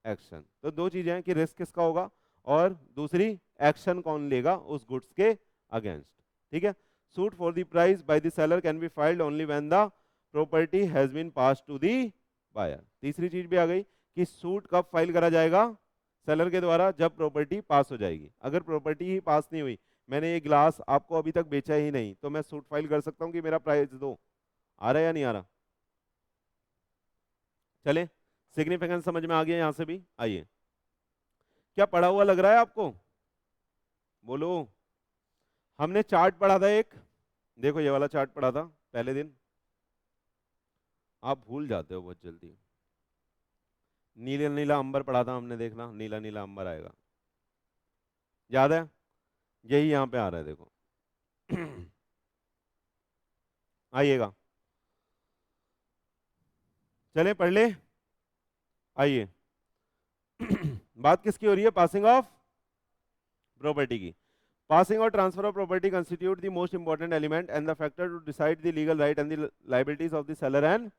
action. तो दो चीजें हैं कि risk किसका होगा और दूसरी action कौन लेगा उस गुड्स के अगेंस्ट। ठीक है। Suit for the price by the seller can be filed only when the property has been pass to the buyer. तीसरी चीज भी आ गई कि सूट कब फाइल करा जाएगा? सेलर के द्वारा, जब प्रॉपर्टी पास हो जाएगी। अगर प्रॉपर्टी ही पास नहीं हुई, मैंने ये ग्लास आपको अभी तक बेचा ही नहीं, तो मैं सूट फाइल कर सकता हूं कि मेरा प्राइस दो। आ रहा है या नहीं आ रहा? चले, सिग्निफिकेंस समझ में आ गया यहां से भी। आइए, क्या पढ़ा हुआ लग रहा है आपको? बोलो। हमने चार्ट पढ़ा था एक, देखो ये वाला चार्ट पढ़ा था पहले दिन। आप भूल जाते हो बहुत जल्दी। नीला नीला अंबर पढ़ा था हमने, देखना नीला नीला अंबर आएगा, याद है? यही यहां पे आ रहा है, देखो। आइएगा, चले पढ़ ले। आइए, बात किसकी हो रही है? पासिंग ऑफ प्रॉपर्टी की। Passing or transfer of property constitute the most important element and the factor to decide the legal right and the liabilities of the seller and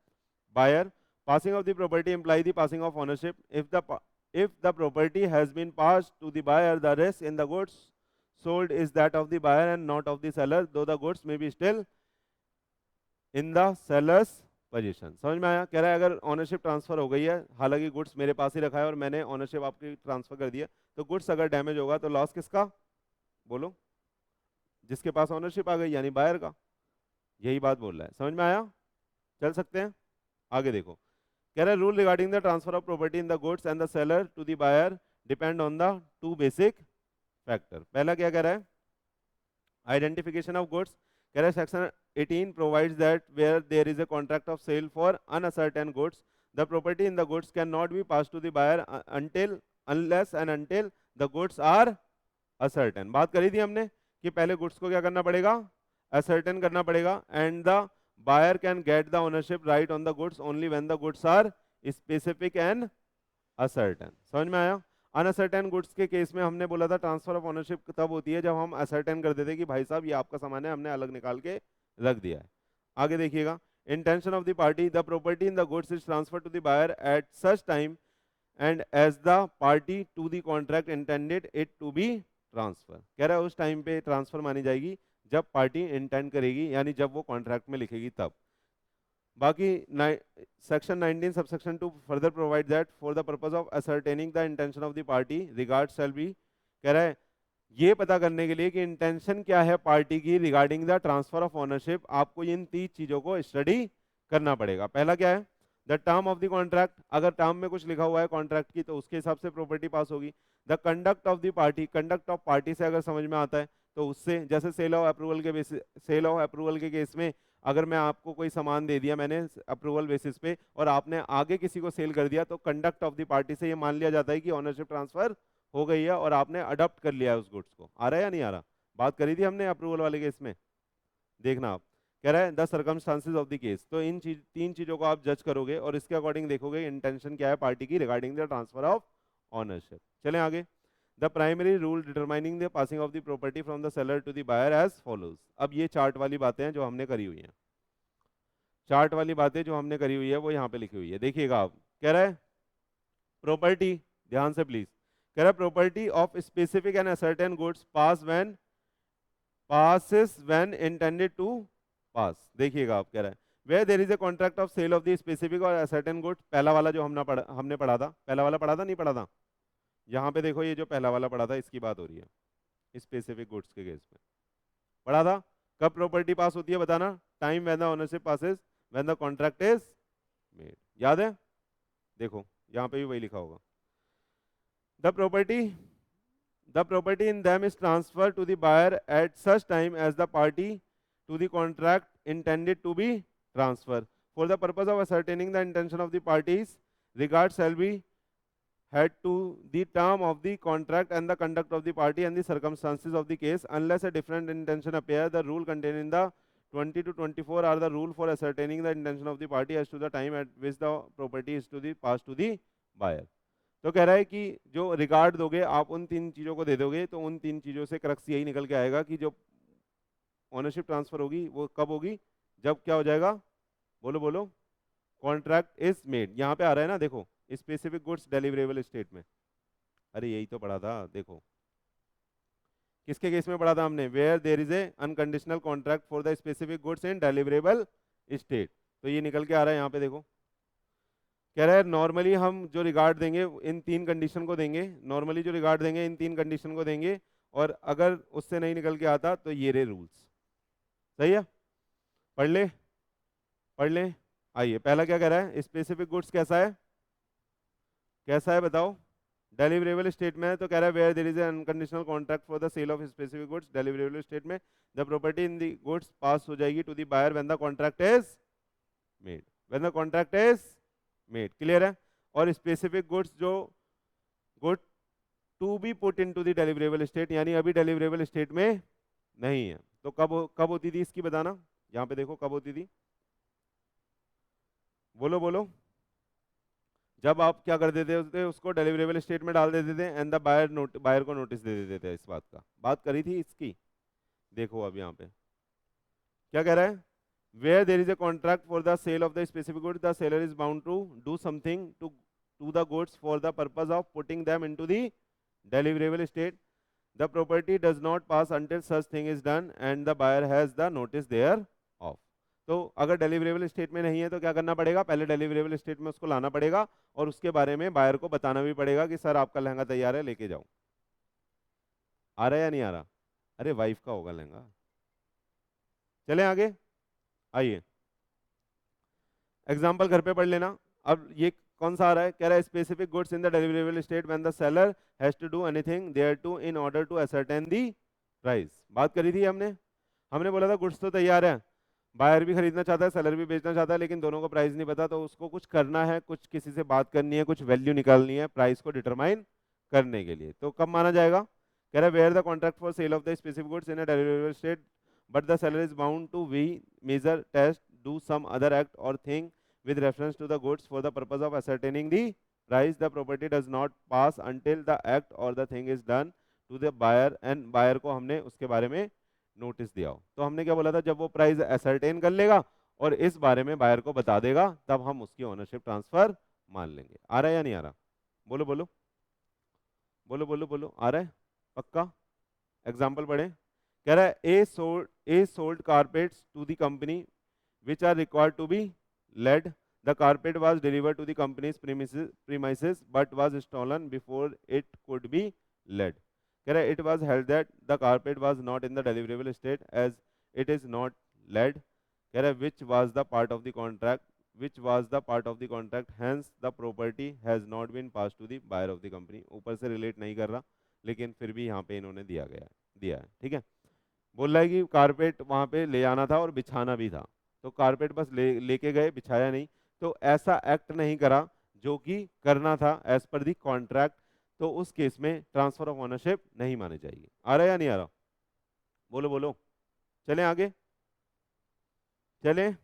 buyer. Passing of the property imply the passing of ownership. If the property has been passed to the buyer, the risk in the goods sold is that of the buyer and not of the seller, though the goods may be still in the seller's position. समझ में आया? कह रहा है अगर ownership transfer हो गई है, हालांकि गुड्स मेरे पास ही रखा है और मैंने ओनरशिप आपकी ट्रांसफर कर दिया, तो गुड्स अगर डैमेज होगा तो लॉस किसका? बोलो। जिसके पास ओनरशिप आ गई, यानी बायर का। यही बात बोल रहा है। समझ में आया? चल सकते हैं आगे। देखो, कह रहा है rule regarding the transfer of property in the goods and the seller to the buyer depend on the two basic factor. पहला क्या कह रहा है? Identification of goods. कह रहा है section 18 provides that where there is a contract of sale for unascertain goods, the property in the goods can not be pass to the buyer until unless and until the goods are ascertain. बात करी थी हमने कि पहले goods को क्या करना पड़ेगा? असर्टेन करना पड़ेगा। And the buyer can get the ownership right on the goods only when the goods are specific and ascertain. समझ में आया? अनअसर्टेन गुड्स के केस में हमने बोला था ट्रांसफर ऑफ ओनरशिप तब होती है जब हम असर्टेन कर देते कि भाई साहब ये आपका सामान है, हमने अलग निकाल के रख दिया है। आगे देखिएगा, intention of the party, the property in the goods is transfer to the buyer at such time and as the party to the contract intended it to be transfer. कह रहा है उस टाइम पे ट्रांसफर मानी जाएगी जब party intend करेगी, यानी जब वो कॉन्ट्रैक्ट में लिखेगी तब। बाकी section 19 subsection 2 further provide that for the purpose of ascertaining the intention of the party regard shall be. कह रहा है ये पता करने के लिए कि इंटेंशन क्या है पार्टी की regarding the transfer of ownership, आपको इन 3 चीजों को स्टडी करना पड़ेगा। पहला क्या है, the term of the contract, अगर टर्म में कुछ लिखा हुआ है कॉन्ट्रैक्ट की तो उसके हिसाब से प्रॉपर्टी पास होगी। The conduct of the party, conduct of party से अगर समझ में आता है तो उससे, जैसे सेल ऑफ अप्रूवल के बेसिस, सेल ऑफ अप्रूवल के केस में अगर मैं आपको कोई सामान दे दिया मैंने अप्रूवल बेसिस पे और आपने आगे किसी को सेल कर दिया, तो कंडक्ट ऑफ द पार्टी से ये मान लिया जाता है कि ओनरशिप ट्रांसफर हो गई है और आपने अडॉप्ट कर लिया है उस गुड्स को। आ रहा है या नहीं आ रहा? बात करी थी हमने अप्रूवल वाले केस में, देखना आप। कह रहा है the circumstances of the case, तो इन 3 चीजों को आप जज करोगे और इसके अकॉर्डिंग देखोगे इंटेंशन क्या है पार्टी की regarding the transfer of ownership. चलें आगे। The primary rule determining the passing of the property from the seller to the buyer as follows. अब ये चार्ट वाली बातें हैं जो हमने करी हुई हैं, चार्ट वाली बातें जो हमने करी हुई है वो यहाँ पे लिखी हुई है, देखिएगा आप। कह रहा है प्रॉपर्टी, ध्यान से प्लीज, कह रहा है property of specific and ascertain goods passes when intended to pass। देखिएगा आप, कह रहा है where there is a contract of sale of the specific or certain goods, पहला वाला जो हमने पढ़ा था, पहला वाला पढ़ा था नहीं पढ़ा था, यहाँ पे देखो ये जो पहला वाला पढ़ा था इसकी बात हो रही है स्पेसिफिक गुड्स के केस में, पढ़ा था। कब प्रॉपर्टी पास होती है बताना, time when the ownership passes when the contract is made, याद है? देखो यहाँ पे भी वही लिखा होगा, the property in them is transferred to the buyer at such time as the party to the contract intended to be transferred. For the purpose of ascertaining the intention of the parties, regard shall be had to the term of the contract and the conduct of the party and the circumstances of the case. Unless a different intention appear, the rule contained in the 20 to 24 are the rule for ascertaining the intention of the party as to the time at which the property is to the passed to the buyer. तो कह रहा है कि जो regard दोगे आप उन 3 चीजों को दे दोगे तो उन 3 चीजों से क्रक्स यही निकल के आएगा कि जो ओनरशिप ट्रांसफर होगी वो कब होगी, जब क्या हो जाएगा, बोलो बोलो, कॉन्ट्रैक्ट इज मेड। यहाँ पे आ रहा है ना, देखो स्पेसिफिक गुड्स डिलीवरेबल स्टेट में, अरे यही तो पढ़ा था, देखो किसके केस में पढ़ा था हमने, where there is a unconditional contract for the specific goods in deliverable state, तो ये निकल के आ रहा है यहाँ पे देखो। कह रहा है नॉर्मली हम जो रिगार्ड देंगे इन 3 कंडीशन को देंगे, नॉर्मली जो रिगार्ड देंगे इन 3 कंडीशन को देंगे, और अगर उससे नहीं निकल के आता तो ये रे रूल्स। सही है, पढ़ ले पढ़ ले। आइए पहला क्या कह रहा है, स्पेसिफिक गुड्स कैसा है, कैसा है बताओ, डिलीवरेबल स्टेट में है, तो कह रहा है where there is an unconditional contract for the sale of specific goods deliverable state में, the property in the goods pass हो जाएगी to the buyer when the contract is made, when the contract is made, clear है। और specific goods जो good to be put into the deliverable state, यानी अभी deliverable state में नहीं है, तो कब होती थी इसकी बताना, यहाँ पे देखो कब होती थी, बोलो बोलो, जब आप क्या कर देते थे उसको डिलीवरेबल स्टेट में डाल देते थे एंड द बायर को नोटिस दे देते थे, इस बात का बात करी थी इसकी। देखो अब यहाँ पे क्या कह रहा है, where there is a contract for the sale of the specific goods, the seller is bound to do something to the goods for the purpose of putting them into the deliverable state. The property does not pass until such thing is done and the buyer has the notice thereof. तो अगर deliverable state में नहीं है तो क्या करना पड़ेगा, पहले डिलीवरेबल स्टेट में उसको लाना पड़ेगा और उसके बारे में बायर को बताना भी पड़ेगा कि सर आपका लहंगा तैयार है लेके जाओ। आ रहा है या नहीं आ रहा? अरे वाइफ का होगा लहंगा। चलें आगे, आइए एग्जाम्पल घर पे पढ़ लेना। अब ये कौन सा आ रहा है, कह रहा है specific goods in the deliverable state when the seller has to do anything thereto in order to ascertain the price. बात करी थी हमने बोला था गुड्स तो तैयार है, बायर भी खरीदना चाहता है सेलर भी बेचना चाहता है, लेकिन दोनों को प्राइस नहीं पता, तो उसको कुछ करना है, कुछ किसी से बात करनी है, कुछ वैल्यू निकालनी है प्राइस को डिटरमाइन करने के लिए, तो कब माना जाएगा, कह रहा है where the contract for sale of the specific goods in a deliverable state but the seller is bound to measure, test, do some other act or thing with reference to the goods for the purpose of ascertaining the price. The property does not pass until the act or the thing is done to the buyer and buyer को हमने उसके बारे में notice दिया हो। तो हमने क्या बोला था, जब वो प्राइस असर्टेन कर लेगा और इस बारे में बायर को बता देगा तब हम उसकी ओनरशिप ट्रांसफर मान लेंगे। आ रहा है या नहीं आ रहा? बोलो बोलो बोलो बोलो बोलो, आ रहा है पक्का? एग्जाम्पल पढ़े। कह रहा है a sold carpets to the company which are required to be laid, the carpet was delivered to the company's premises but was stolen before it could be laid. कह रहा है it was held that the carpet was not in the deliverable state as it is not laid, कह रहा है which was the part of the contract, which was the part of the contract, hence the property has not been passed to the buyer of the company। ऊपर से relate नहीं कर रहा लेकिन फिर भी यहाँ पे इन्होंने दिया है ठीक है। बोल रहा है कि कारपेट वहाँ पे ले आना था और बिछाना भी था, तो कारपेट बस लेके गए, बिछाया नहीं, तो ऐसा एक्ट नहीं करा जो कि करना था एज पर दी कॉन्ट्रैक्ट, तो उस केस में ट्रांसफर ऑफ ओनरशिप नहीं मानी जाएगी। आ रहा है या नहीं आ रहा? बोलो बोलो, चलें आगे, चलें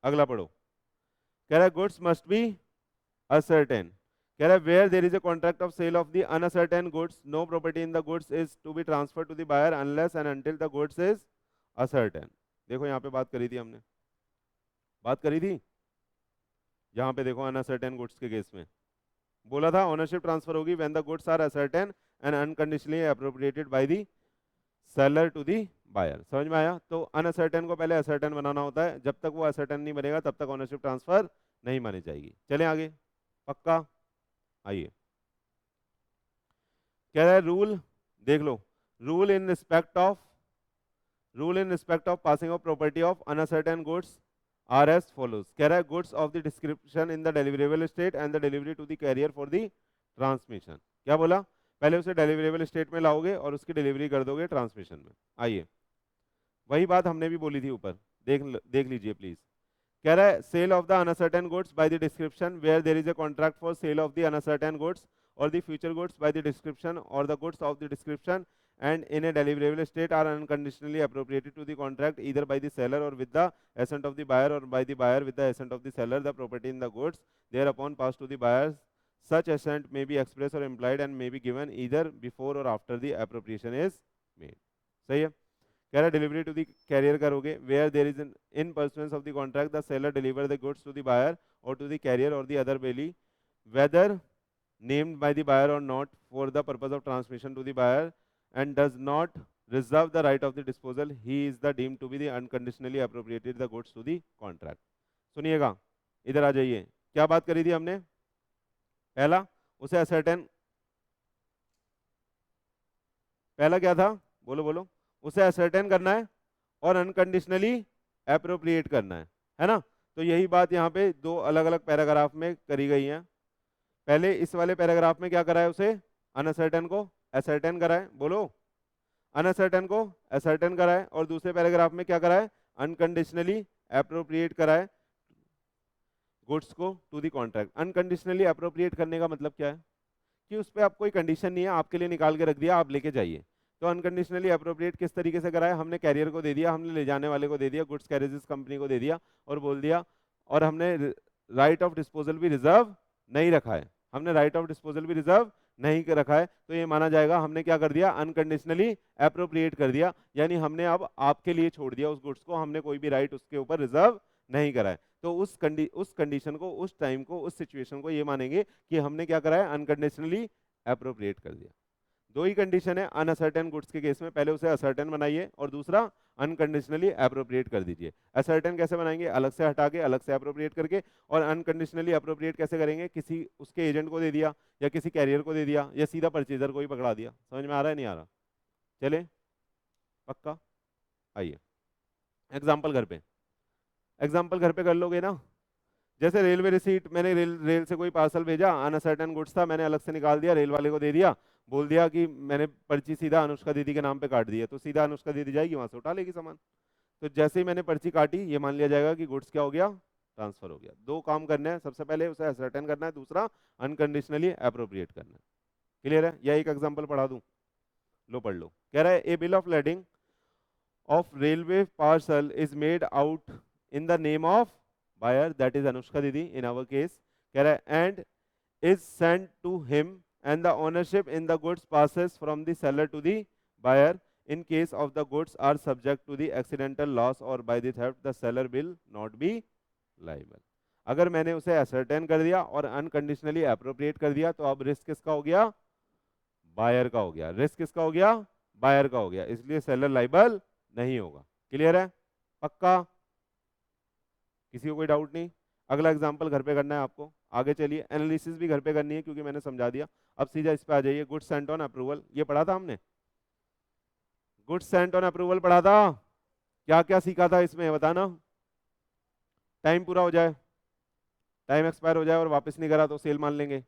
अगला पढ़ो। कह रहा है गुड्स मस्ट बी असर्टेन, कह रहा है where there is a contract of sale of the unascertain goods no property in the goods is to be transfer to the buyer unless and until the goods is ascertain. देखो यहाँ पे बात करी थी हमने, बात करी थी यहाँ पे, देखो अनअसर्टेन गुड्स के केस में बोला था ओनरशिप ट्रांसफर होगी when the goods are ascertain and unconditionally appropriated by the seller to the buyer. समझ में आया? तो अनअसर्टेन को पहले असर्टेन बनाना होता है, जब तक वो असर्टेन नहीं बनेगा तब तक ओनरशिप ट्रांसफर नहीं मानी जाएगी। चलें आगे, पक्का? आइए, कह रहा है रूल देख लो, rule in respect of passing of property of unascertained goods are as follows. कह रहा है goods of the description in the deliverable state and the delivery to the carrier for the transmission. क्या बोला? पहले उसे deliverable state में लाओगे और उसकी डिलीवरी कर दोगे ट्रांसमिशन में। आइए, वही बात हमने भी बोली थी ऊपर, देख लीजिए प्लीज। कह रहा है sale of the uncertain goods by the description where there is a contract for sale of the uncertain goods or the future goods by the description or the goods of the description and in a deliverable state are unconditionally appropriated to the contract either by the seller or with the assent of the buyer or by the buyer with the assent of the seller, the property in the goods thereupon passed to the buyers, such assent may be express or implied and may be given either before or after the appropriation is made। सही है? कह रहा है delivery to the carrier करोगे where there is in pursuance of the contract the seller deliver the goods to the buyer और to the carrier or the other bailee whether named by the buyer or not for the purpose of transmission to the buyer and does not reserve the right of the disposal, he is the deemed to be the unconditionally appropriated the goods to the contract। सुनिएगा, इधर आ जाइए, क्या बात करी थी हमने? पहला उसे असर्टेन, पहला क्या था? बोलो बोलो, उसे असर्टेन करना है और अनकंडीशनली एप्रोप्रिएट करना है ना? तो यही बात यहाँ पे दो अलग अलग पैराग्राफ में करी गई है। पहले इस वाले पैराग्राफ में क्या कराया? उसे अनसर्टेन को असर्टेन कराए, बोलो, अनसर्टेन को असर्टेन कराए, और दूसरे पैराग्राफ में क्या कराए? अनकंडीशनली एप्रोप्रिएट कराए गुड्स को to the contract. Unconditionally appropriate करने का मतलब क्या है? कि उस पर आप कोई कंडीशन नहीं है, आपके लिए निकाल के रख दिया, आप लेके जाइए। तो अनकंडीशनली अप्रोप्रिएट किस तरीके से कराया? हमने कैरियर को दे दिया, हमने ले जाने वाले को दे दिया, गुड्स कैरेजेस कंपनी को दे दिया और बोल दिया, और हमने राइट ऑफ डिस्पोजल भी रिजर्व नहीं रखा है, हमने राइट ऑफ डिस्पोजल भी रिजर्व नहीं रखा है, तो ये माना जाएगा हमने क्या कर दिया? अनकंडीशनली एप्रोप्रिएट कर दिया, यानी हमने अब आपके लिए छोड़ दिया उस गुड्स को, हमने कोई भी राइट उसके ऊपर रिजर्व नहीं करा है। तो उस कंडीशन को, उस टाइम को, उस सिचुएशन को ये मानेंगे कि हमने क्या करा है? अनकंडीशनली एप्रोप्रिएट कर दिया। दो ही कंडीशन है अनअसर्टेन गुड्स के केस में, पहले उसे असर्टेन बनाइए और दूसरा अनकंडीशनली एप्रोप्रिएट कर दीजिए। असर्टेन कैसे बनाएंगे? अलग से हटा के, अलग से एप्रोप्रिएट करके, और अनकंडीशनली एप्रोप्रिएट कैसे करेंगे? किसी उसके एजेंट को दे दिया या किसी कैरियर को दे दिया या सीधा परचेजर को ही पकड़ा दिया। समझ में आ रहा है नहीं आ रहा? चले पक्का? आइए एग्जाम्पल घर पे, एग्जाम्पल घर पे कर लोगे ना? जैसे रेलवे रिसीट, मैंने रेल से कोई पार्सल भेजा, अनसर्टेन गुड्स था, मैंने अलग से निकाल दिया, रेल वाले को दे दिया, बोल दिया कि मैंने पर्ची सीधा अनुष्का दीदी के नाम पे काट दी है, तो सीधा अनुष्का दीदी जाएगी वहां से उठा लेगी सामान। तो जैसे ही मैंने पर्ची काटी, ये मान लिया जाएगा कि गुड्स क्या हो गया? ट्रांसफर हो गया। दो काम करने हैं, सबसे पहले उसे असर्टेन करना है, दूसरा अनकंडीशनली एप्रोप्रिएट करना है। क्लियर है? या एक एग्जाम्पल पढ़ा दूं? लो पढ़ लो। कह रहा है a bill of lading of railway parcel is made out in the name of buyer, that is Anushka Didi in our case, कह रहा है and is sent to him and the ownership in the goods passes from the seller to the buyer in case of the goods are subject to the accidental loss or by the theft the seller will not be liable। अगर मैंने उसे ascertain कर दिया और unconditionally appropriate कर दिया तो अब रिस्क किसका हो गया? बायर का हो गया। रिस्क किसका हो गया? बायर का हो गया, इसलिए सेलर लाइबल नहीं होगा। क्लियर है? पक्का? किसी को कोई डाउट नहीं? अगला एग्जांपल घर पे करना है आपको। आगे चलिए, एनालिसिस भी घर पे करनी है क्योंकि मैंने समझा दिया। अब सीधा इस पे आ जाइए, गुड्स सेंट ऑन अप्रूवल, ये पढ़ा था हमने, गुड्स सेंट ऑन अप्रूवल पढ़ा था। क्या क्या सीखा था इसमें बताना। टाइम पूरा हो जाए, टाइम एक्सपायर हो जाए और वापस नहीं करा तो सेल मान लेंगे,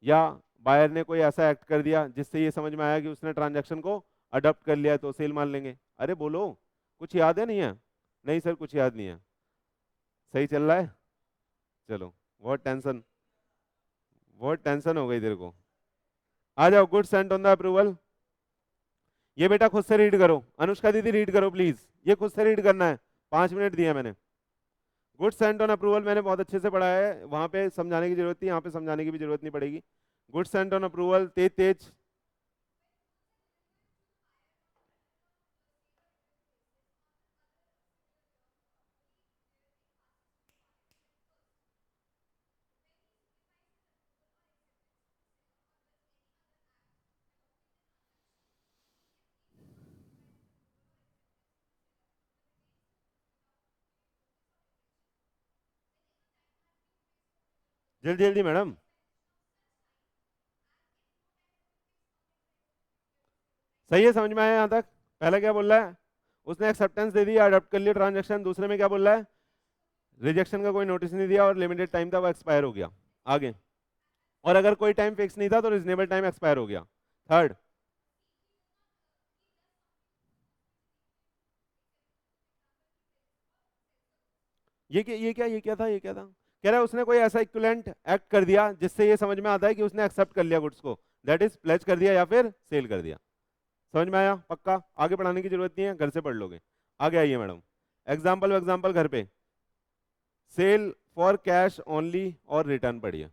या बायर ने कोई ऐसा एक्ट कर दिया जिससे ये समझ में आया कि उसने ट्रांजैक्शन को अडॉप्ट कर लिया तो सेल मान लेंगे। अरे बोलो, कुछ याद है नहीं है? नहीं सर कुछ याद नहीं है। सही चल रहा है? चलो, बहुत टेंशन हो गई तेरे को। आ जाओ, good Saint on the approval. ये बेटा खुद से रीड करो, अनुष्का दीदी रीड करो प्लीज, ये खुद से रीड करना है, 5 मिनट दिया मैंने। गुड सेंट ऑन अप्रूवल मैंने बहुत अच्छे से पढ़ाया है, वहां पे समझाने की जरूरत थी, यहाँ पे समझाने की भी जरूरत नहीं पड़ेगी। गुड सेंट ऑन अप्रूवल, तेज तेज। जल्दी जल्दी मैडम। सही है, समझ में आया यहाँ तक? पहला क्या बोल रहा है? उसने एक्सेप्टेंस दे दी, अडॉप्ट कर लिया ट्रांजेक्शन। दूसरे में क्या बोल रहा है? रिजेक्शन का कोई नोटिस नहीं दिया और लिमिटेड टाइम था वो एक्सपायर हो गया। आगे, और अगर कोई टाइम फिक्स नहीं था तो रिजनेबल टाइम एक्सपायर हो गया। थर्ड, ये क्या था? कह रहा है उसने कोई ऐसा इक्विवेलेंट एक्ट कर दिया जिससे ये समझ में आता है कि उसने एक्सेप्ट कर लिया गुड्स को, दैट इज प्लेज कर दिया या फिर सेल कर दिया। समझ में आया? पक्का? आगे पढ़ाने की जरूरत नहीं है, घर से पढ़ लोगे। आगे आइए मैडम, एग्जाम्पल घर पे। सेल फॉर कैश ओनली और रिटर्न पढ़िए।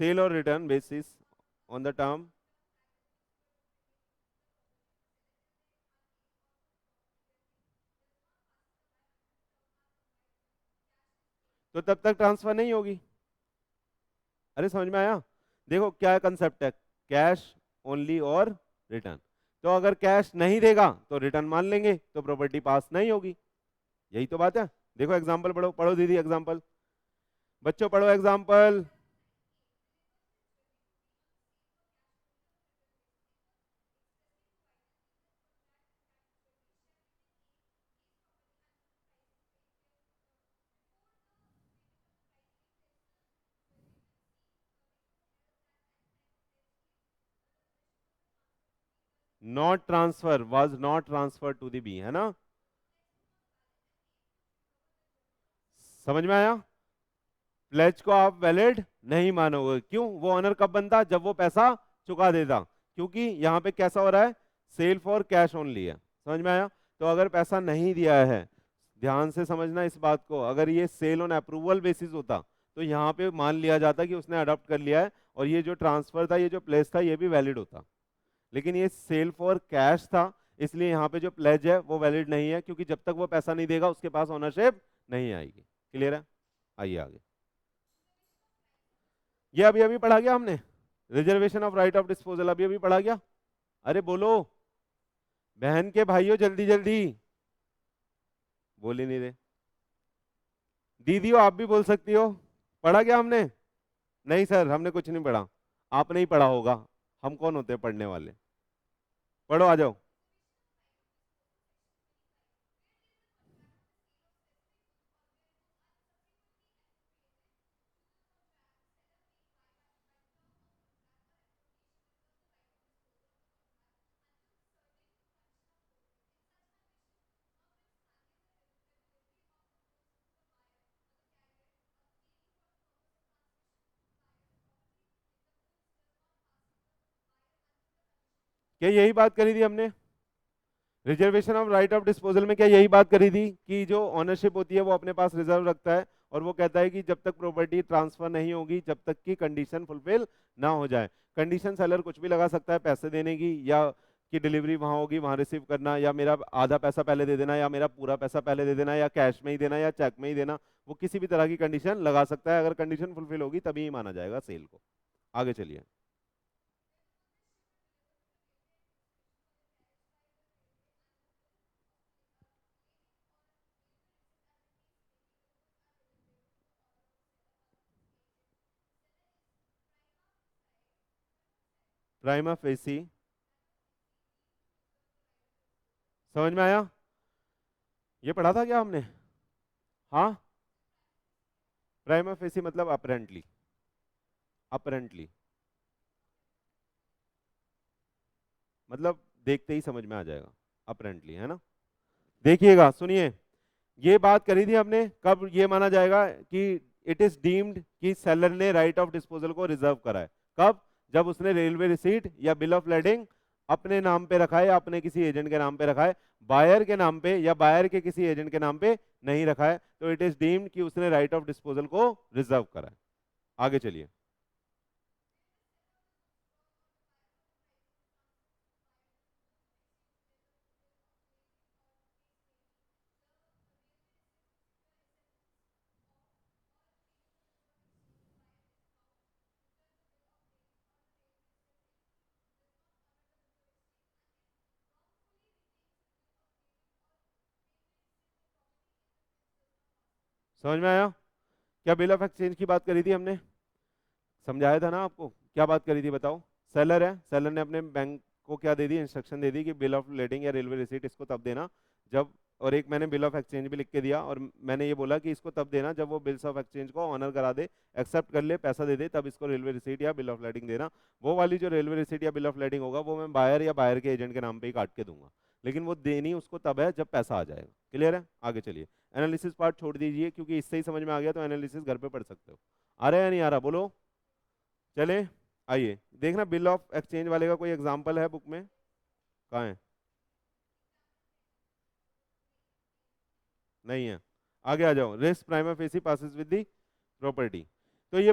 सेल और return basis on the term. तो तब तक ट्रांसफर नहीं होगी। अरे समझ में आया? देखो क्या कंसेप्ट है, कैश ओनली और रिटर्न। तो अगर कैश नहीं देगा तो रिटर्न मान लेंगे, तो प्रॉपर्टी पास नहीं होगी। यही तो बात है। देखो एग्जांपल पढ़ो, पढ़ो दीदी एग्जांपल, बच्चों पढ़ो example. Not transfer, was not transfer to the B, है ना? समझ में आया? प्लेज को आप वैलिड नहीं मानोगे, क्यों? वो ऑनर कब बनता? जब वो पैसा चुका देता, क्योंकि यहाँ पे कैसा हो रहा है? सेल फॉर कैश ओनली है। समझ में आया? तो अगर पैसा नहीं दिया है, ध्यान से समझना इस बात को, अगर ये सेल ऑन अप्रूवल बेसिस होता तो यहाँ पे मान लिया जाता कि उसने अडॉप्ट कर लिया है, और ये जो ट्रांसफर था, ये जो प्लेस था, ये भी वैलिड होता। लेकिन ये सेल फॉर कैश था, इसलिए यहाँ पे जो प्लेज है वो वैलिड नहीं है, क्योंकि जब तक वो पैसा नहीं देगा उसके पास ओनरशिप नहीं आएगी। क्लियर है? आइए आगे। ये अभी अभी पढ़ा गया हमने, reservation of right of disposal, अभी अभी पढ़ा गया। अरे बोलो बहन के भाइयों, जल्दी जल्दी। बोल ही नहीं रहे। दीदियों आप भी बोल सकती हो। पढ़ा गया हमने? नहीं सर हमने कुछ नहीं पढ़ा। आपने ही पढ़ा होगा, हम कौन होते हैं पढ़ने वाले। पढ़ो आ जाओ। क्या यही बात करी थी हमने? Reservation of right of disposal में क्या यही बात करी थी कि जो ऑनरशिप होती है वो अपने पास रिजर्व रखता है, और वो कहता है कि जब तक प्रॉपर्टी ट्रांसफर नहीं होगी, जब तक की कंडीशन फुलफिल ना हो जाए। कंडीशन सेलर कुछ भी लगा सकता है, पैसे देने की, या कि डिलीवरी वहां होगी वहां रिसीव करना, या मेरा आधा पैसा पहले दे देना, या मेरा पूरा पैसा पहले दे देना, या कैश में ही देना, या चेक में ही देना। वो किसी भी तरह की कंडीशन लगा सकता है, अगर कंडीशन फुलफिल होगी तभी ही माना जाएगा सेल को। आगे चलिए। प्राइमा फेसी, समझ में आया? ये पढ़ा था क्या हमने? हाँ, प्राइमा फेसी मतलब अपरेंटली, अपरेंटली मतलब देखते ही समझ में आ जाएगा, अपरेंटली, है ना? देखिएगा, सुनिए, ये बात करी थी हमने, कब ये माना जाएगा कि इट इज डीम्ड कि सेलर ने राइट ऑफ डिस्पोजल को रिजर्व करा है? कब? जब उसने रेलवे रिसीट या बिल ऑफ लेडिंग अपने नाम पे रखा है या अपने किसी एजेंट के नाम पे रखा है, बायर के नाम पे या बायर के किसी एजेंट के नाम पे नहीं रखा है, तो इट इज डीम्ड कि उसने राइट ऑफ डिस्पोजल को रिजर्व करा है। आगे चलिए। समझ में आया? क्या बिल ऑफ एक्सचेंज की बात करी थी हमने? समझाया था ना आपको, क्या बात करी थी बताओ? सेलर है, सेलर ने अपने बैंक को क्या दे दी, इंस्ट्रक्शन दे दी कि बिल ऑफ लेडिंग या रेलवे रिसीट इसको तब देना जब, और एक मैंने बिल ऑफ एक्सचेंज भी लिख के दिया, और मैंने ये बोला कि इसको तब देना जब वो बिल्स ऑफ एक्सचेंज को ऑनर करा दे, एक्सेप्ट कर ले, पैसा दे दे, तब इसको रेलवे रिसीट या बिल ऑफ लेडिंग देना। वो वाली जो रेलवे रिसीट या बिल ऑफ लेडिंग होगा वो मैं बायर या बायर के एजेंट के नाम पे ही काट के दूंगा, लेकिन वो देनी उसको तब है जब पैसा आ जाएगा। क्लियर है? आगे चलिए। एनालिसिस पार्ट छोड़ दीजिए क्योंकि इससे ही समझ में आ गया, तो एनालिसिस घर पे पढ़ सकते हो। आ रहा है या नहीं आ रहा, बोलो। चले, आइए देखना, बिल ऑफ एक्सचेंज वाले का कोई एग्जांपल है बुक में? कहाँ है? नहीं है। आगे आ जाओ। Risk prima facie passes with the property. तो ये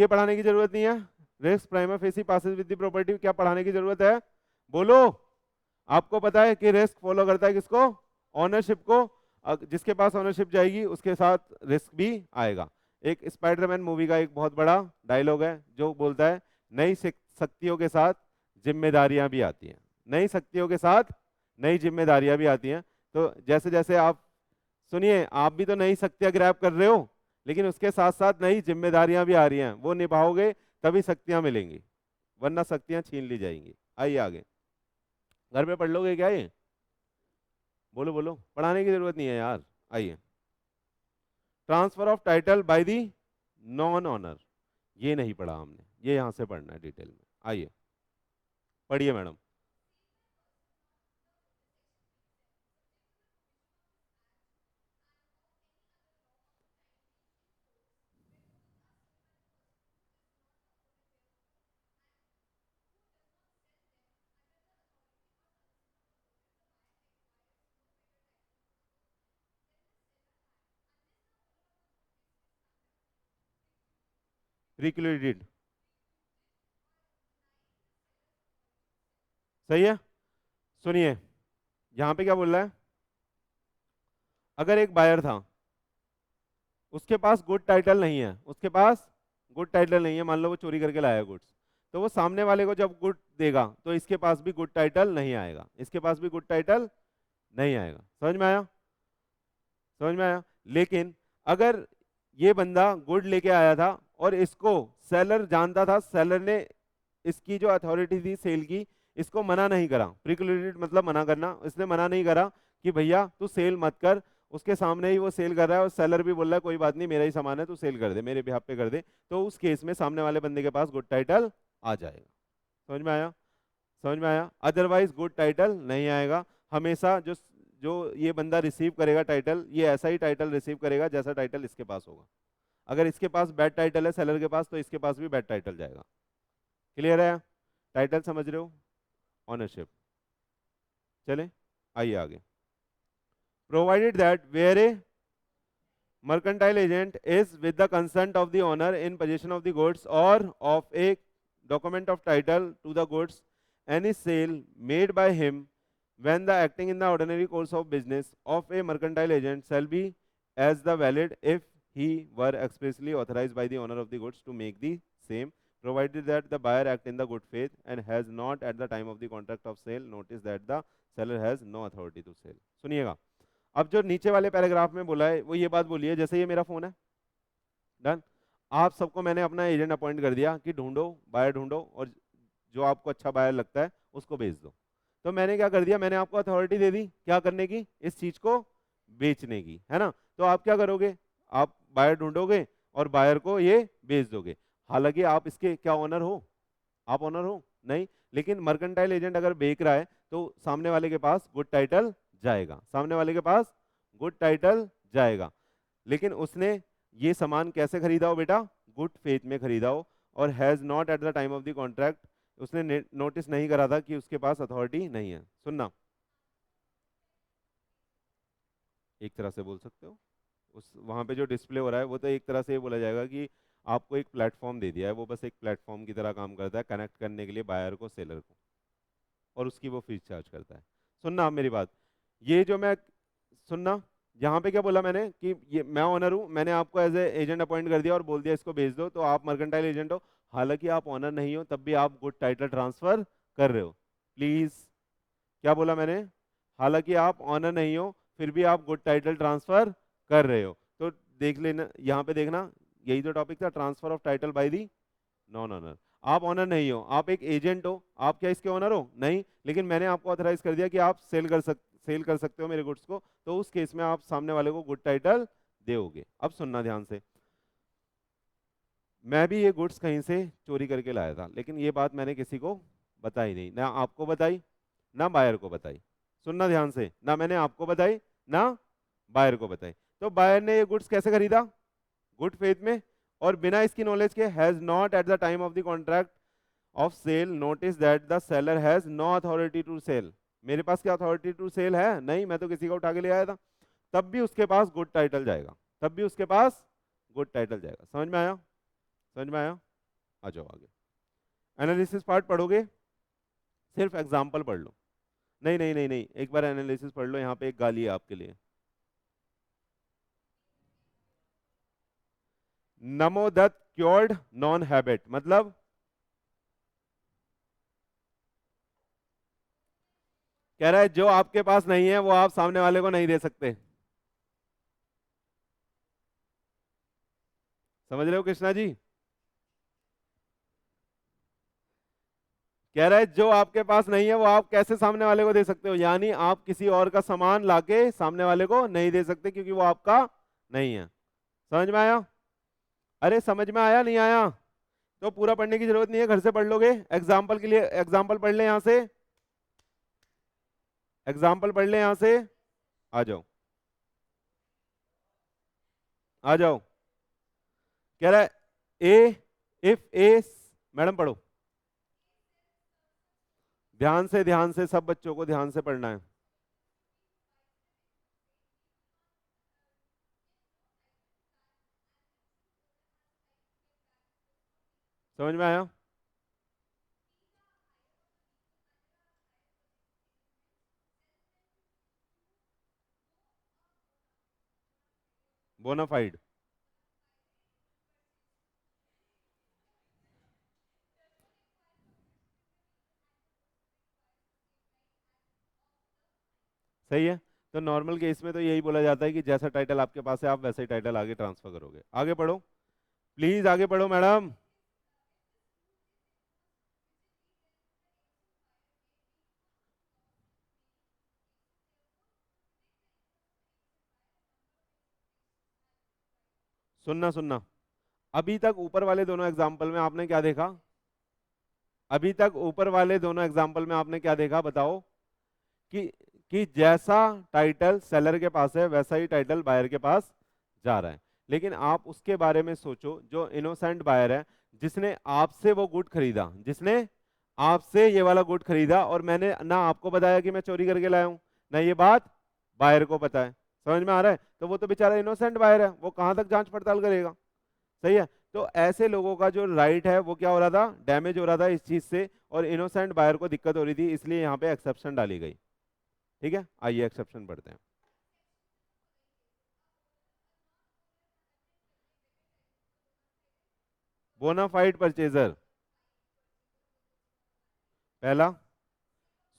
पढ़ाने की जरूरत नहीं है। Risk prima facie passes with the property क्या पढ़ाने की जरूरत है? बोलो। आपको पता है कि रिस्क फॉलो करता है किसको? ऑनरशिप को। जिसके पास ऑनरशिप जाएगी उसके साथ रिस्क भी आएगा। एक स्पाइडरमैन मूवी का एक बहुत बड़ा डायलॉग है जो बोलता है, नई शक्तियों के साथ जिम्मेदारियां भी आती हैं, नई शक्तियों के साथ नई जिम्मेदारियां भी आती हैं। तो जैसे जैसे आप, सुनिए, आप भी तो नई शक्तियां ग्रैब कर रहे हो, लेकिन उसके साथ साथ नई जिम्मेदारियां भी आ रही हैं, वो निभाओगे तभी शक्तियां मिलेंगी, वरना शक्तियां छीन ली जाएंगी। आइए आगे। घर पे पढ़ लोगे क्या ये? बोलो बोलो, पढ़ाने की जरूरत नहीं है यार। आइए। Transfer of title by the non owner, ये नहीं पढ़ा हमने, ये यहां से पढ़ना है डिटेल में। आइए पढ़िए मैडम। प्रिक्लूडेड, सही है। सुनिए, यहाँ पे क्या बोल रहा है, अगर एक बायर था, उसके पास गुड टाइटल नहीं है, उसके पास गुड टाइटल नहीं है, मान लो वो चोरी करके लाया गुड्स, तो वो सामने वाले को जब गुड देगा तो इसके पास भी गुड टाइटल नहीं आएगा, इसके पास भी गुड टाइटल नहीं आएगा। समझ में आया? समझ में आया? लेकिन अगर ये बंदा गुड लेके आया था और इसको सेलर जानता था, सेलर ने इसकी जो अथॉरिटी थी सेल की, इसको मना नहीं करा, प्रिक्लूडेड मतलब मना करना, इसने मना नहीं करा कि भैया तू सेल मत कर, उसके सामने ही वो सेल कर रहा है और सेलर भी बोल रहा है कोई बात नहीं मेरा ही सामान है तू सेल कर दे, मेरे बिहाफ पे कर दे, तो उस केस में सामने वाले बंदे के पास गुड टाइटल आ जाएगा। समझ में आया? समझ में आया? अदरवाइज गुड टाइटल नहीं आएगा। हमेशा जो जो ये बंदा रिसीव करेगा टाइटल, ये ऐसा ही टाइटल रिसीव करेगा जैसा टाइटल इसके पास होगा। अगर इसके पास बैड टाइटल है सेलर के पास, तो इसके पास भी बैड टाइटल जाएगा। क्लियर है? टाइटल समझ रहे हो? ऑनरशिप। चले, आइए आगे। Provided that where a mercantile agent is with the consent of the owner in possession of the goods or of a document of title to the goods, any sale made by him when the acting in the ordinary course of business of a mercantile agent shall be as the valid if he were expressly authorized by the owner of the goods to make the same, provided that the buyer act in the good faith and has not at the time of the contract of sale noticed that the seller has no authority to sell। सुनिएगा, अब जो नीचे वाले paragraph में बोला है वो ये बात बोली है, जैसे ये मेरा फोन है, डन, आप सबको मैंने अपना एजेंट अपॉइंट कर दिया कि ढूंढो, बायर ढूंढो, और जो आपको अच्छा बायर लगता है उसको बेच दो। तो मैंने क्या कर दिया, मैंने आपको अथॉरिटी दे दी क्या करने की, इस चीज को बेचने की, है ना। तो आप क्या करोगे, आप बायर ढूंढोगे और बायर को ये बेच दोगे। हालांकि आप इसके क्या ओनर हो, आप ओनर हो नहीं, लेकिन मर्केंटाइल एजेंट अगर बेच रहा है तो सामने वाले के पास गुड टाइटल जाएगा, सामने वाले के पास गुड टाइटल जाएगा। लेकिन उसने ये सामान कैसे खरीदा हो बेटा, गुड फेथ में खरीदा हो, और has not at the time of the contract, उसने नोटिस नहीं करा था कि उसके पास अथॉरिटी नहीं है। सुनना, एक तरह से बोल सकते हो, उस वहां पे जो डिस्प्ले हो रहा है वो तो एक तरह से ये बोला जाएगा कि आपको एक प्लेटफॉर्म दे दिया है, वो बस एक प्लेटफॉर्म की तरह काम करता है कनेक्ट करने के लिए बायर को सेलर को, और उसकी वो फीस चार्ज करता है। सुनना आप मेरी बात, ये जो मैं, सुनना, यहाँ पे क्या बोला मैंने कि ये मैं ऑनर हूँ, मैंने आपको एज ए एजेंट अपॉइंट कर दिया और बोल दिया इसको भेज दो, तो आप मर्केंटाइल एजेंट हो। हालांकि आप ऑनर नहीं हो तब भी आप गुड टाइटल ट्रांसफर कर रहे हो। प्लीज, क्या बोला मैंने, हालांकि आप ऑनर नहीं हो फिर भी आप गुड टाइटल ट्रांसफर कर रहे हो। तो देख लेना यहाँ पे, देखना यही तो टॉपिक था, transfer of title by the non owner. आप ऑनर नहीं हो, आप एक एजेंट हो, आप क्या इसके ऑनर हो नहीं, लेकिन मैंने आपको ऑथराइज कर दिया कि आप सेल कर सकते हो मेरे गुड्स को, तो उस केस में आप सामने वाले को गुड टाइटल दोगे। अब सुनना ध्यान से, मैं भी ये गुड्स कहीं से चोरी करके लाया था, लेकिन ये बात मैंने किसी को बताई नहीं, ना आपको बताई ना बायर को बताई। सुनना ध्यान से, ना मैंने आपको बताई ना बायर को बताई। तो बायर ने ये गुड्स कैसे खरीदा, गुड फेथ में, और बिना इसकी नॉलेज के, has not at the time of the contract of sale notice that the seller has no authority to sell. मेरे पास क्या अथॉरिटी टू सेल है नहीं, मैं तो किसी को उठा के ले आया था, तब भी उसके पास गुड टाइटल जाएगा, तब भी उसके पास गुड टाइटल जाएगा। समझ में आया, समझ में आया, आ जाओ आगे। एनालिसिस पार्ट पढ़ोगे, सिर्फ एग्जाम्पल पढ़ लो, नहीं नहीं नहीं नहीं, एक बार एनालिसिस पढ़ लो, यहाँ पे एक गाली है आपके लिए। नमोदत्त क्योर्ड नॉन हैबिट मतलब, कह रहा है जो आपके पास नहीं है वो आप सामने वाले को नहीं दे सकते। समझ रहे हो कृष्णा जी, कह रहा है जो आपके पास नहीं है वो आप कैसे सामने वाले को दे सकते हो, यानी आप किसी और का सामान लाके सामने वाले को नहीं दे सकते क्योंकि वो आपका नहीं है। समझ में आया, अरे समझ में आया नहीं आया, तो पूरा पढ़ने की जरूरत नहीं है, घर से पढ़ लोगे। एग्जाम्पल के लिए एग्जाम्पल पढ़ ले, यहां से एग्जाम्पल पढ़ ले, यहां से आ जाओ, आ जाओ। कह रहा है ए, इफ ए, मैडम पढ़ो, ध्यान से सब बच्चों को ध्यान से पढ़ना है। समझ में आया, बोनाफाइड, सही है। तो नॉर्मल केस में तो यही बोला जाता है कि जैसा टाइटल आपके पास है आप वैसा ही टाइटल आगे ट्रांसफर करोगे। आगे पढ़ो, प्लीज आगे पढ़ो मैडम। सुनना सुनना, अभी तक ऊपर वाले दोनों एग्जाम्पल में आपने क्या देखा, अभी तक ऊपर वाले दोनों एग्जाम्पल में आपने क्या देखा बताओ, कि कि जैसा टाइटल सेलर के पास है वैसा ही टाइटल बायर के पास जा रहा है। लेकिन आप उसके बारे में सोचो जो इनोसेंट बायर है, जिसने आपसे वो गुड खरीदा, जिसने आपसे ये वाला गुड खरीदा, और मैंने ना आपको बताया कि मैं चोरी करके लाया हूं, ना ये बात बायर को पता है। समझ में आ रहा है, तो वो तो बेचारा इनोसेंट बायर है, वो कहां तक जांच पड़ताल करेगा। सही है, तो ऐसे लोगों का जो राइट है वो क्या हो रहा था, डैमेज हो रहा था इस चीज से, और इनोसेंट बायर को दिक्कत हो रही थी, इसलिए यहाँ पे एक्सेप्शन डाली गई। ठीक है, आइए एक्सेप्शन पढ़ते हैं। बोनाफाइड परचेजर, पहला,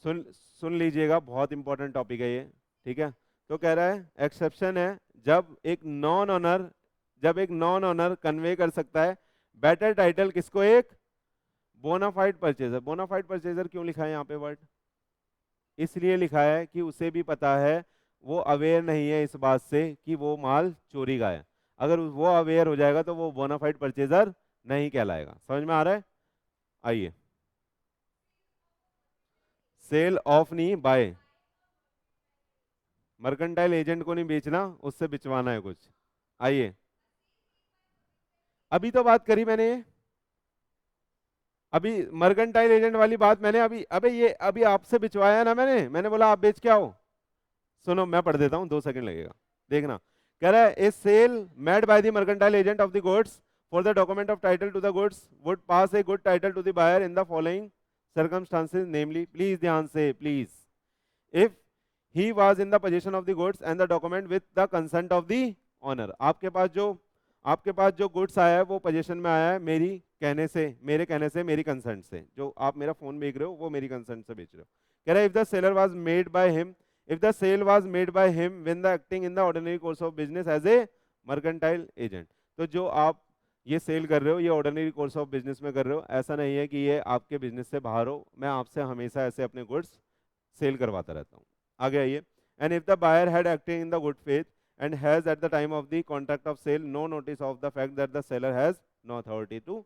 सुन सुन लीजिएगा, बहुत इंपॉर्टेंट टॉपिक है ये। ठीक है, तो कह रहा है एक्सेप्शन है जब एक नॉन ऑनर, जब एक नॉन ऑनर कन्वे कर सकता है बेटर टाइटल किसको, एक बोनाफाइड परचेजर, बोनाफाइड परचेजर क्यों लिखा है यहाँ पे वर्ड? इसलिए लिखा है कि उसे भी पता है, वो अवेयर नहीं है इस बात से कि वो माल चोरी का है। अगर वो अवेयर हो जाएगा तो वो बोनाफाइड परचेजर नहीं कहलाएगा। समझ में आ रहा है? आइए, सेल ऑफ नहीं, बाय। मर्केंटाइल एजेंट को नहीं बेचना, उससे बिचवाना है कुछ। आइए, अभी तो बात करी मैंने, अभी मर्केंटाइल एजेंट वाली बात मैंने अभी, अबे ये अभी आपसे बिचवाया ना मैंने बोला आप बेच के आओ। सुनो मैं पढ़ देता हूँ, 2 सेकंड लगेगा, देखना। कह रहा है a sale made by the mercantile agent of the goods for the document of title to the goods would pass a good title to the buyer in the following circumstances, namely, please ध्यान से please, if he was in the position of the goods and the document with the consent of the owner. आपके पास जो goods आया है वो position में आया है मेरी कहने से, मेरे कहने से, मेरी कंसेंट से। जो आप मेरा फोन बेच रहे हो वो मेरी कंसेंट से बेच रहे हो। कह रहा है if the seller was made by him, if the sale was made by him when the acting in the ordinary course of business as a mercantile agent। तो जो आप ये सेल कर रहे हो ये ऑर्डिनरी कोर्स ऑफ बिजनेस में कर रहे हो, ऐसा नहीं है कि ये आपके बिजनेस से बाहर हो। मैं आपसे हमेशा ऐसे अपने गुड्स सेल करवाता रहता हूँ। आगे आइए, and if the buyer had acting in the good faith and has at the time of the contract of sale no notice of the fact that the seller has no authority to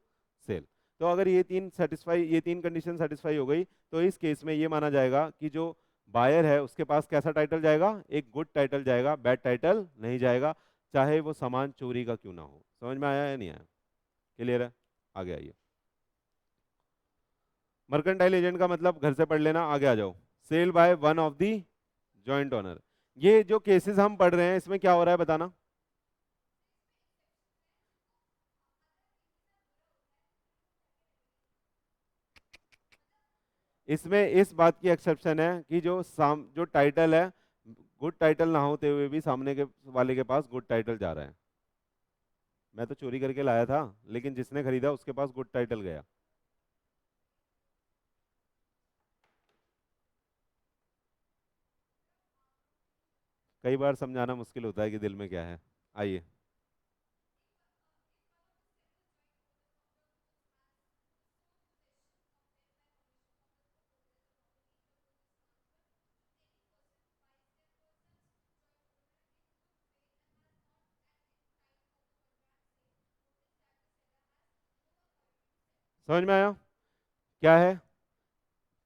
sell। तो अगर ये तीन condition satisfy हो गई तो इस case में ये माना जाएगा कि जो बायर है उसके पास कैसा टाइटल जाएगा, एक गुड टाइटल जाएगा, बैड टाइटल नहीं जाएगा, चाहे वो सामान चोरी का क्यों ना हो। समझ में आया या नहीं आया? क्लियर है? आगे आइए, मर्केंटाइल एजेंट का मतलब घर से पढ़ लेना, आगे आ जाओ। Sale by one of the joint owner. ये जो केसेस हम पढ़ रहे हैं इसमें क्या हो रहा है बताना? इसमें इस बात की एक्सेप्शन है कि जो टाइटल है, गुड टाइटल ना होते हुए भी सामने के वाले के पास गुड टाइटल जा रहा है। मैं तो चोरी करके लाया था लेकिन जिसने खरीदा उसके पास गुड टाइटल गया। कई बार समझाना मुश्किल होता है कि दिल में क्या है। आइए, समझ में आया? क्या है,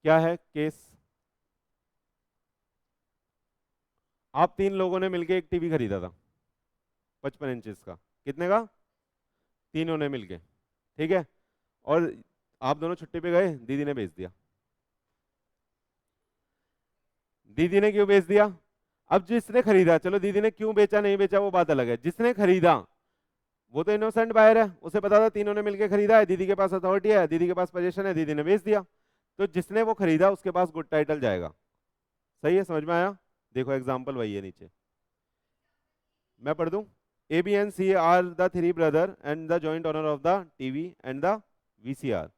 क्या है केस? आप 3 लोगों ने मिलके एक टीवी खरीदा था 55 इंचेस का। कितने का? तीनों ने मिलके, ठीक है। और आप दोनों छुट्टी पे गए, दीदी ने बेच दिया। दीदी ने क्यों बेच दिया? अब जिसने खरीदा, चलो दीदी ने क्यों बेचा नहीं बेचा वो बात अलग है, जिसने खरीदा वो तो इनोसेंट बायर है, उसे पता था तीनों ने मिलकर खरीदा है, दीदी के पास अथॉरिटी है, दीदी के पास पोजीशन है, दीदी ने बेच दिया। तो जिसने वो खरीदा उसके पास गुड टाइटल जाएगा। सही है? समझ में आया? देखो एग्जाम्पल वही है नीचे, मैं पढ़ दूं। A B and C are the three brother and the joint owner of the TV and the VCR.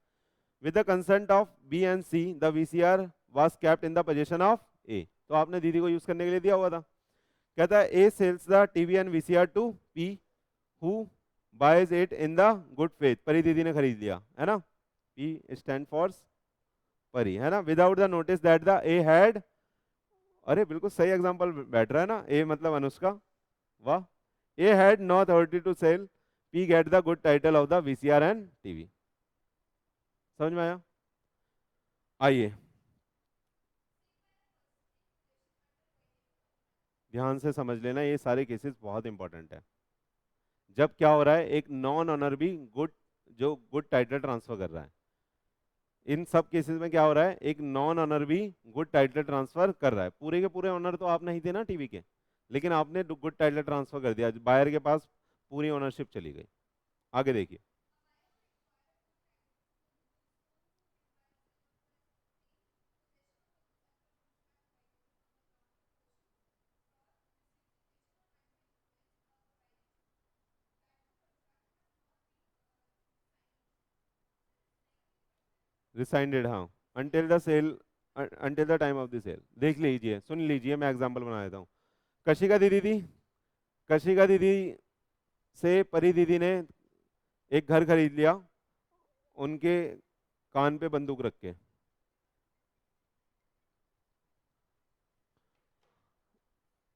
With the consent of B and C the VCR was kept in the position of A. तो आपने दीदी को use करने के लिए दिया हुआ था। कहता है A sells the TV and VCR to P who buys it in the good faith. Pari दीदी ने खरीद लिया है ना, पी स्टैंड फॉर परी, है ना, without the notice that the A had. अरे बिल्कुल सही एग्जांपल बैठ रहा है ना, ए मतलब अनुष्का, वाह। A had no authority to sell, P get the good title of the VCR and TV. समझ में आया? आइए, ध्यान से समझ लेना, ये सारे केसेस बहुत इंपॉर्टेंट है। जब क्या हो रहा है, एक नॉन ओनर भी गुड टाइटल ट्रांसफर कर रहा है। इन सब केसेस में क्या हो रहा है, एक नॉन ओनर भी गुड टाइटल ट्रांसफर कर रहा है। पूरे के पूरे ओनर तो आप नहीं थे ना टीवी के, लेकिन आपने गुड टाइटल ट्रांसफर कर दिया, बायर के पास पूरी ओनरशिप चली गई। आगे देखिए, रिसाइंडेड, हाँ, until the sale, until the time of the sale. देख लीजिए, सुन लीजिए, मैं एग्जांपल बना देता हूँ। कशिका दीदी थी, कशिका दीदी से परी दीदी ने एक घर खरीद लिया, उनके कान पे बंदूक रख के,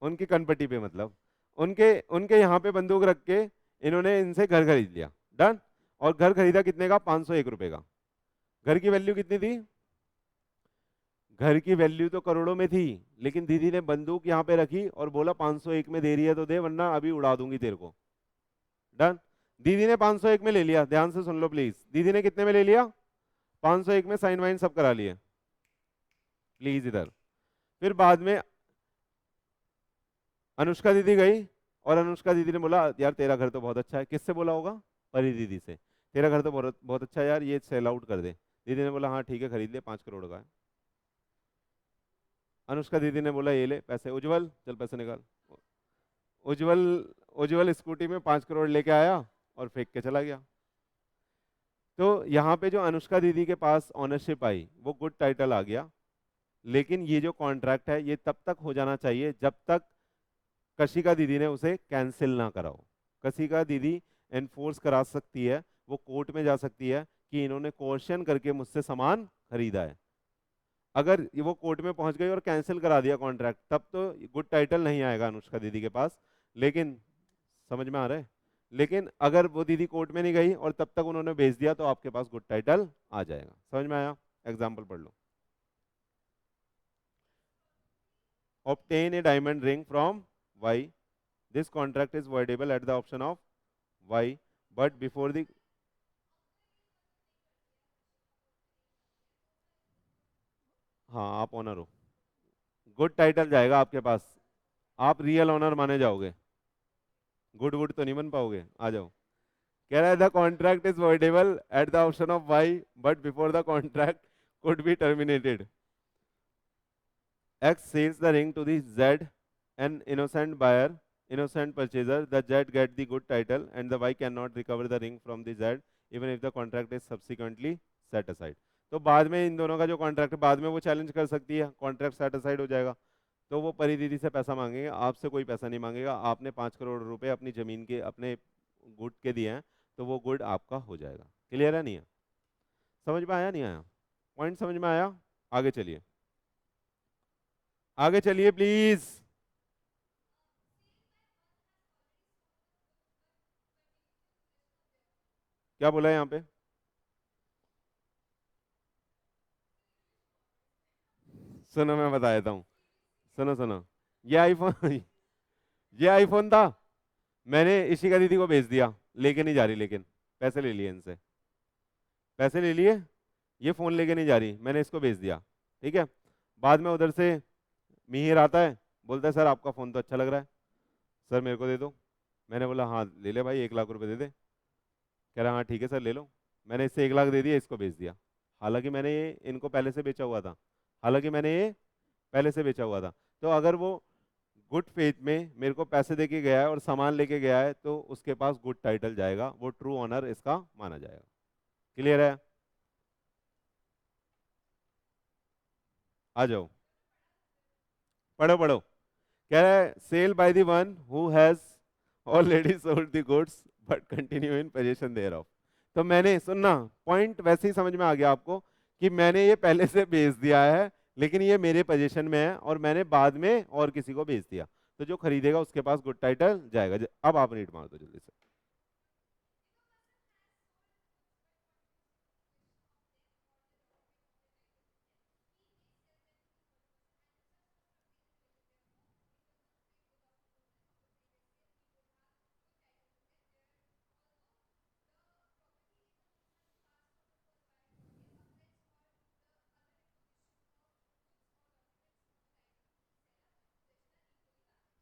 उनकी कनपट्टी पे मतलब, उनके उनके यहाँ पे बंदूक रख के इन्होंने इनसे घर खरीद लिया, डन। और घर खरीदा कितने का? 501 रुपए का। घर की वैल्यू कितनी थी? घर की वैल्यू तो करोड़ों में थी, लेकिन दीदी ने बंदूक यहाँ पे रखी और बोला 501 में दे रही है तो दे, वरना अभी उड़ा दूंगी तेरे को, डन। दीदी ने 501 में ले लिया, ध्यान से सुन लो प्लीज, दीदी ने कितने में ले लिया? 501 में साइन वाइन सब करा लिए, प्लीज इधर। फिर बाद में अनुष्का दीदी गई और अनुष्का दीदी ने बोला यार तेरा घर तो बहुत अच्छा है, किससे बोला होगा? परी दीदी से, तेरा घर तो बहुत बहुत अच्छा है यार, ये सेल आउट कर दे। दीदी ने बोला हाँ ठीक है खरीद ले, 5 करोड़ का है। अनुष्का दीदी ने बोला ये ले पैसे, उज्जवल चल पैसे निकाल। उज्जवल उज्जवल स्कूटी में 5 करोड़ लेके आया और फेंक के चला गया। तो यहाँ पे जो अनुष्का दीदी के पास ऑनरशिप आई वो गुड टाइटल आ गया, लेकिन ये जो कॉन्ट्रैक्ट है ये तब तक हो जाना चाहिए जब तक कशिका दीदी ने उसे कैंसिल ना कराओ। कशिका दीदी एनफोर्स करा सकती है, वो कोर्ट में जा सकती है कि इन्होंने क्वेश्चन करके मुझसे सामान खरीदा है। अगर ये वो कोर्ट में पहुंच गई और कैंसिल करा दिया कॉन्ट्रैक्ट, तब तो गुड टाइटल नहीं आएगा अनुष्का दीदी के पास। लेकिन समझ में आ रहा है? लेकिन अगर वो दीदी कोर्ट में नहीं गई और तब तक उन्होंने भेज दिया तो आपके पास गुड टाइटल आ जाएगा। समझ में आया? एग्जाम्पल पढ़ लो। obtain a diamond ring from Y. This contract is voidable at the option of Y, but before the, हाँ आप ओनर हो, गुड टाइटल जाएगा आपके पास, आप रियल ओनर माने जाओगे, गुड वुड तो नहीं बन पाओगे। आ जाओ। कह रहा है the contract is voidable at the option of Y, but before the contract could be terminated. X sells the ring to the Z, an innocent buyer, innocent purchaser. The Z get the good title and the Y cannot recover the ring from the Z even if the contract is subsequently set aside. तो बाद में इन दोनों का जो contract है बाद में वो चैलेंज कर सकती है, कॉन्ट्रैक्ट सेट असाइड हो जाएगा। तो वो परी दीदी से पैसा मांगेंगे, आपसे कोई पैसा नहीं मांगेगा। आपने 5 करोड़ रुपए अपनी जमीन के अपने गुड के दिए हैं, तो वो गुड आपका हो जाएगा। क्लियर है नहीं है? समझ में आया नहीं आया? पॉइंट समझ में आया? आगे चलिए, आगे चलिए प्लीज। क्या बोला है यहाँ पे? सुनो मैं बता देता हूँ, सुनो सुनो। ये आईफोन ये आईफोन था, मैंने इशिका दीदी को भेज दिया, लेके नहीं जा रही, लेकिन पैसे ले लिए इनसे, पैसे ले लिए, ये फोन लेके नहीं जा रही, मैंने इसको भेज दिया, ठीक है। बाद में उधर से मिहिर आता है, बोलता है सर आपका फोन तो अच्छा लग रहा है, सर मेरे को दे दो। मैंने बोला हाँ ले ले भाई, 1 लाख रुपए दे दे। कह रहा हाँ ठीक है सर ले लो। मैंने इससे 1 लाख दे दिया, इसको भेज दिया। हालांकि मैंने ये इनको पहले से बेचा हुआ था, हालांकि मैंने ये पहले से बेचा हुआ था। तो अगर वो गुड फेथ में मेरे को पैसे दे के गया है और सामान लेके गया है तो उसके पास गुड टाइटल जाएगा, वो ट्रू ऑनर इसका माना जाएगा। क्लियर है? आ जाओ, पढ़ो पढ़ो। कह रहा है sale by the one who has already sold the goods but continue in position thereof. तो मैंने, सुनना, पॉइंट वैसे ही समझ में आ गया आपको कि मैंने ये पहले से बेच दिया है, लेकिन ये मेरे पोजीशन में है और मैंने बाद में और किसी को बेच दिया, तो जो खरीदेगा उसके पास गुड टाइटल जाएगा। अब आप रीड मार दो जल्दी से।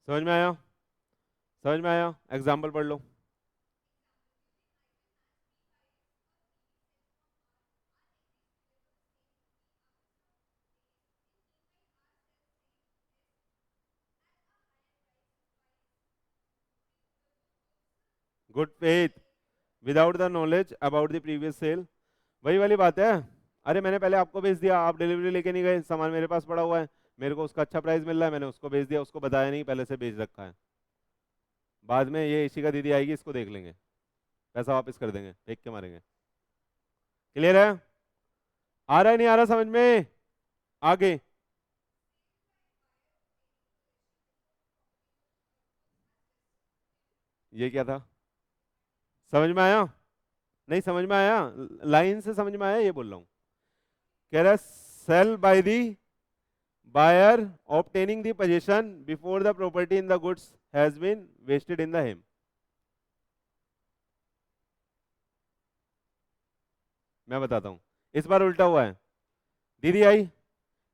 समझ में आया? समझ में आया? एग्जाम्पल पढ़ लो। Good faith without the knowledge about the previous sale, वही वाली बात है। अरे मैंने पहले आपको भेज दिया, आप डिलीवरी लेके नहीं गए, सामान मेरे पास पड़ा हुआ है, मेरे को उसका अच्छा प्राइस मिल रहा है, मैंने उसको भेज दिया, उसको बताया नहीं, पहले से भेज रखा है। बाद में ये इशिका दीदी आएगी, इसको देख लेंगे, पैसा वापस कर देंगे, फेंक के मारेंगे। क्लियर है? आ रहा है नहीं आ रहा समझ में? आगे ये क्या था? समझ में आया? नहीं समझ में आया? लाइन से समझ में आया ये बोल रहा हूं। कह रहा है sale by the buyer obtaining the possession before the property in the goods has been wasted in the him. मैं बताता हूं, इस बार उल्टा हुआ है। दीदी आई,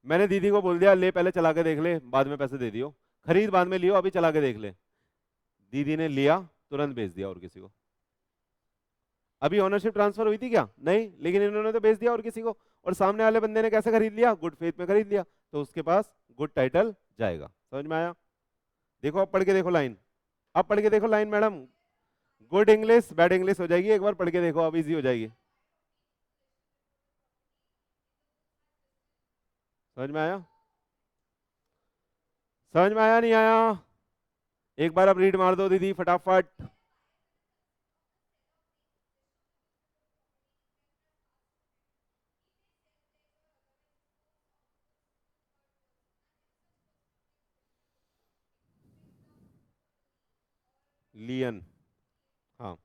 मैंने दीदी को बोल दिया ले पहले चला के देख ले, बाद में पैसे दे दियो, खरीद बाद में लियो, अभी चला के देख ले। दीदी ने लिया, तुरंत बेच दिया और किसी को। अभी ओनरशिप ट्रांसफर हुई थी क्या? नहीं, लेकिन इन्होंने तो बेच दिया और किसी को। और सामने वाले बंदे ने कैसे खरीद लिया? गुड फेथ में खरीद लिया, तो उसके पास गुड टाइटल जाएगा। समझ में आया? देखो अब पढ़ के देखो लाइन, अब पढ़ के देखो line madam. Good English bad English हो जाएगी, एक बार पढ़ के देखो, अब इजी हो जाएगी। समझ में आया? समझ में आया नहीं आया? एक बार अब रीड मार दो दीदी फटाफट। लियन, हाँ।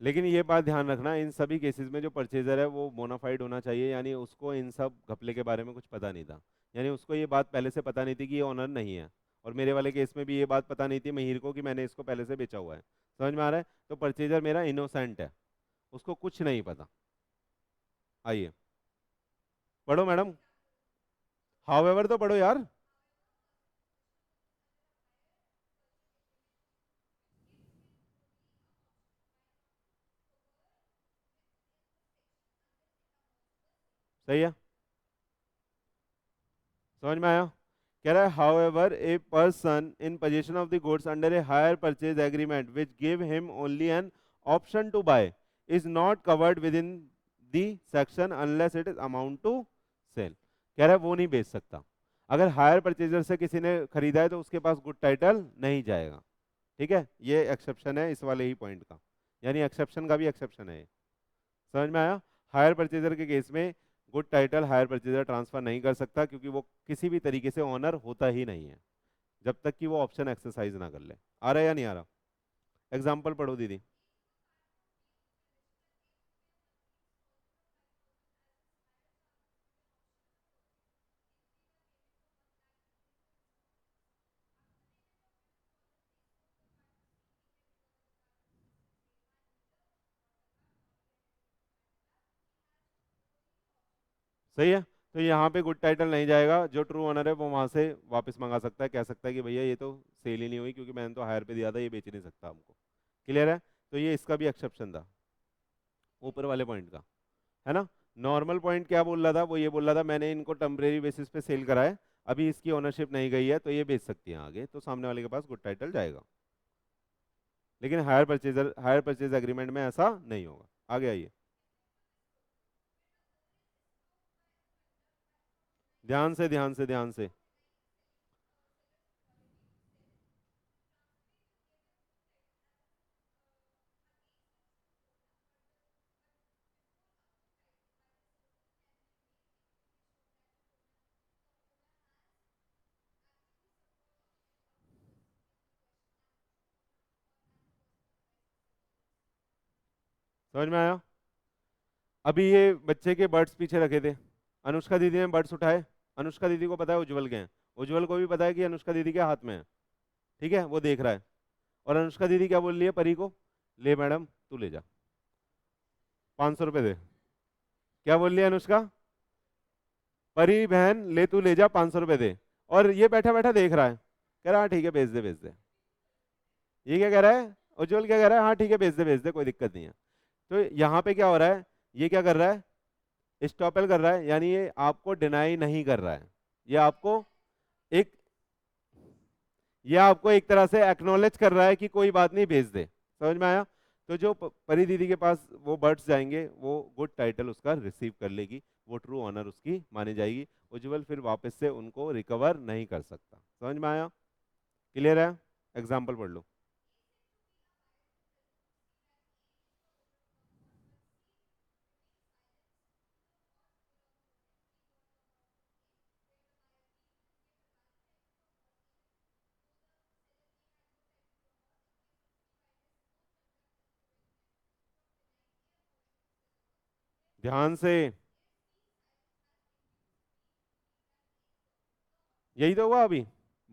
लेकिन ये बात ध्यान रखना, इन सभी केसेस में जो परचेजर है वो बोनाफाइड होना चाहिए, यानी उसको इन सब घपले के बारे में कुछ पता नहीं था, यानी उसको ये बात पहले से पता नहीं थी कि ये ऑनर नहीं है। और मेरे वाले केस में भी ये बात पता नहीं थी महीर को कि मैंने इसको पहले से बेचा हुआ है। समझ में आ रहा है? तो परचेजर मेरा इनोसेंट है, उसको कुछ नहीं पता। आइए पढ़ो मैडम, हाउएवर तो पढ़ो यार। सही है, समझ में आया? कह रहा है however a person in position of the goods under a hire purchase agreement which give him only an option to buy is not covered with in the section unless it is amount to sale. कह रहा है वो नहीं बेच सकता। अगर higher purchaser से किसी ने खरीदा है तो उसके पास गुड टाइटल नहीं जाएगा। ठीक है, ये एक्सेप्शन है इस वाले ही पॉइंट का, यानी एक्सेप्शन का भी एक्सेप्शन है ये। समझ में आया? हायर परचेजर के केस में good title hire purchaser transfer नहीं कर सकता, क्योंकि वो किसी भी तरीके से ओनर होता ही नहीं है जब तक कि वो ऑप्शन एक्सरसाइज ना कर ले। आ रहा है या नहीं आ रहा? एग्जाम्पल पढ़ो दीदी। सही है, तो यहाँ पे गुड टाइटल नहीं जाएगा, जो ट्रू ओनर है वो वहां से वापस मंगा सकता है, कह सकता है कि भैया ये तो सेल ही नहीं हुई क्योंकि मैंने तो हायर पे दिया था, ये बेच नहीं सकता हमको। क्लियर है? तो ये इसका भी एक्सेप्शन था ऊपर वाले पॉइंट का, है ना? नॉर्मल पॉइंट क्या बोल रहा था? वो ये बोल रहा था मैंने इनको टेम्परेरी बेसिस पे सेल करा है, अभी इसकी ओनरशिप नहीं गई है तो ये बेच सकती है आगे, तो सामने वाले के पास गुड टाइटल जाएगा। लेकिन हायर परचेज एग्रीमेंट में ऐसा नहीं होगा। आगे आइए, ध्यान से ध्यान से ध्यान से। समझ में आया? अभी ये बच्चे के बर्ड्स पीछे रखे थे, अनुष्का दीदी ने बर्ड्स उठाए, अनुष्का दीदी को पता है उज्जवल के हैं, उज्जवल को भी पता है कि अनुष्का दीदी के हाथ में है। ठीक है, वो देख रहा है, और अनुष्का दीदी क्या बोल रही है परी को? ले मैडम तू ले जा, 500 रुपये दे। क्या बोल रही है अनुष्का? परी बहन ले तू ले जा, 500 रुपये दे। और ये बैठा बैठा देख रहा है, कह रहा हाँ ठीक है भेज दे भेज दे। ये क्या कह रहा है? उज्जवल क्या कह रहा है? हाँ ठीक है भेज दे कोई दिक्कत नहीं है। तो यहाँ पे क्या हो रहा है? ये क्या कर रहा है? स्टॉपेल कर रहा है, यानी ये आपको डिनाई नहीं कर रहा है, ये आपको एक ये आपको एक तरह से एक्नॉलेज कर रहा है कि कोई बात नहीं भेज दे। समझ में आया? तो जो परी दीदी के पास वो बर्ड्स जाएंगे वो गुड टाइटल उसका रिसीव कर लेगी, वो ट्रू ऑनर उसकी मानी जाएगी। उज्जवल फिर वापस से उनको रिकवर नहीं कर सकता। समझ में आया? क्लियर है? एग्जाम्पल पढ़ लो। ध्यान से, यही तो हुआ अभी।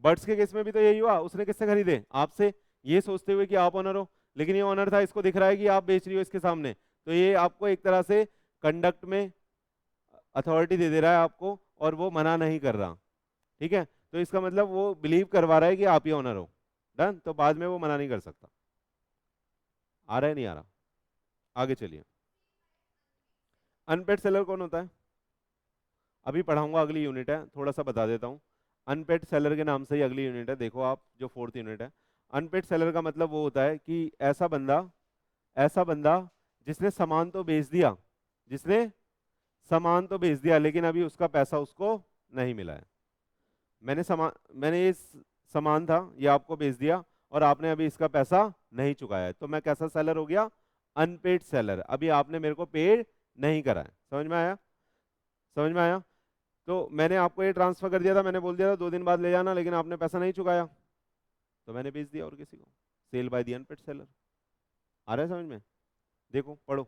बर्ड्स के केस में भी तो यही हुआ, उसने किससे खरीदे? आपसे, ये सोचते हुए कि आप ऑनर हो, लेकिन ये ऑनर था, इसको दिख रहा है कि आप बेच रही हो इसके सामने, तो ये आपको एक तरह से कंडक्ट में अथॉरिटी दे दे रहा है आपको, और वो मना नहीं कर रहा। ठीक है, तो इसका मतलब वो बिलीव करवा रहा है कि आप ही ऑनर हो। डन, तो बाद में वो मना नहीं कर सकता। आ रहा है नहीं आ रहा? आगे चलिए। अनपेड सेलर कौन होता है? अभी पढ़ाऊंगा, अगली यूनिट है, थोड़ा सा बता देता हूँ। अनपेड सेलर के नाम से ही अगली यूनिट है, देखो आप, जो फोर्थ यूनिट है। अनपेड सेलर का मतलब वो होता है कि ऐसा बंदा जिसने सामान तो बेच दिया, जिसने सामान तो बेच दिया, लेकिन अभी उसका पैसा उसको नहीं मिला है। मैंने ये सामान था, ये आपको बेच दिया, और आपने अभी इसका पैसा नहीं चुकाया है, तो मैं कैसा सेलर हो गया? Unpaid seller. अभी आपने मेरे को पेड नहीं करा है। समझ में आया? समझ में आया? तो मैंने आपको ये ट्रांसफर कर दिया था, मैंने बोल दिया था 2 दिन बाद ले जाना, लेकिन आपने पैसा नहीं चुकाया, तो मैंने बेच दिया और किसी को। Sale by the unpaid seller. आ रहा है समझ में? देखो, पढ़ो,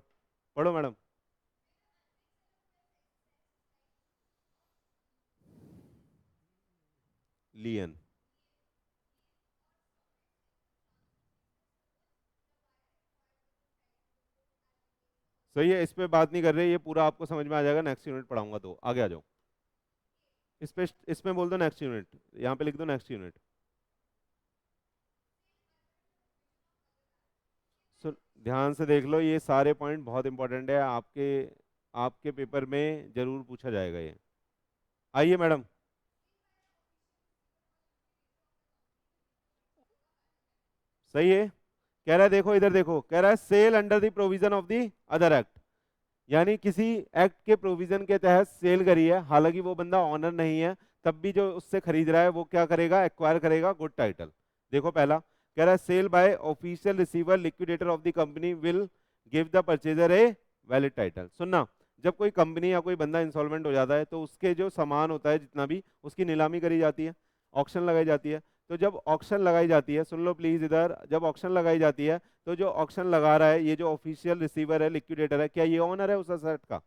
पढ़ो मैडम। लियन। सही है, इस पे बात नहीं कर रहे, ये पूरा आपको समझ में आ जाएगा, नेक्स्ट यूनिट पढ़ाऊंगा, तो आगे आ जाओ। इस पे, इसमें बोल दो नेक्स्ट यूनिट, यहाँ पे लिख दो नेक्स्ट यूनिट। सुन, ध्यान से देख लो, ये सारे पॉइंट बहुत इंपॉर्टेंट है, आपके आपके पेपर में जरूर पूछा जाएगा ये। आइए मैडम। सही है, कह रहा है, देखो इधर देखो, कह रहा है sale under the provision of the other act, यानी किसी एक्ट के प्रोविजन के तहत सेल करी है, हालांकि वो बंदा ऑनर नहीं है, तब भी जो उससे खरीद रहा है वो क्या करेगा? एक्वायर करेगा गुड टाइटल। देखो पहला, कह रहा है sale by official receiver liquidator of the company will give the purchaser a valid title. सुनना, जब कोई कंपनी या कोई बंदा इंसॉल्वेंट हो जाता है, तो उसके जो सामान होता है जितना भी, उसकी नीलामी करी जाती है, ऑक्शन लगाई जाती है। तो जब ऑक्शन लगाई जाती है, सुन लो प्लीज इधर, जब ऑक्शन लगाई जाती है, तो जो ऑक्शन लगा रहा है, ये जो ऑफिशियल रिसीवर है, लिक्विडेटर है, क्या ये ऑनर है उस असेट का?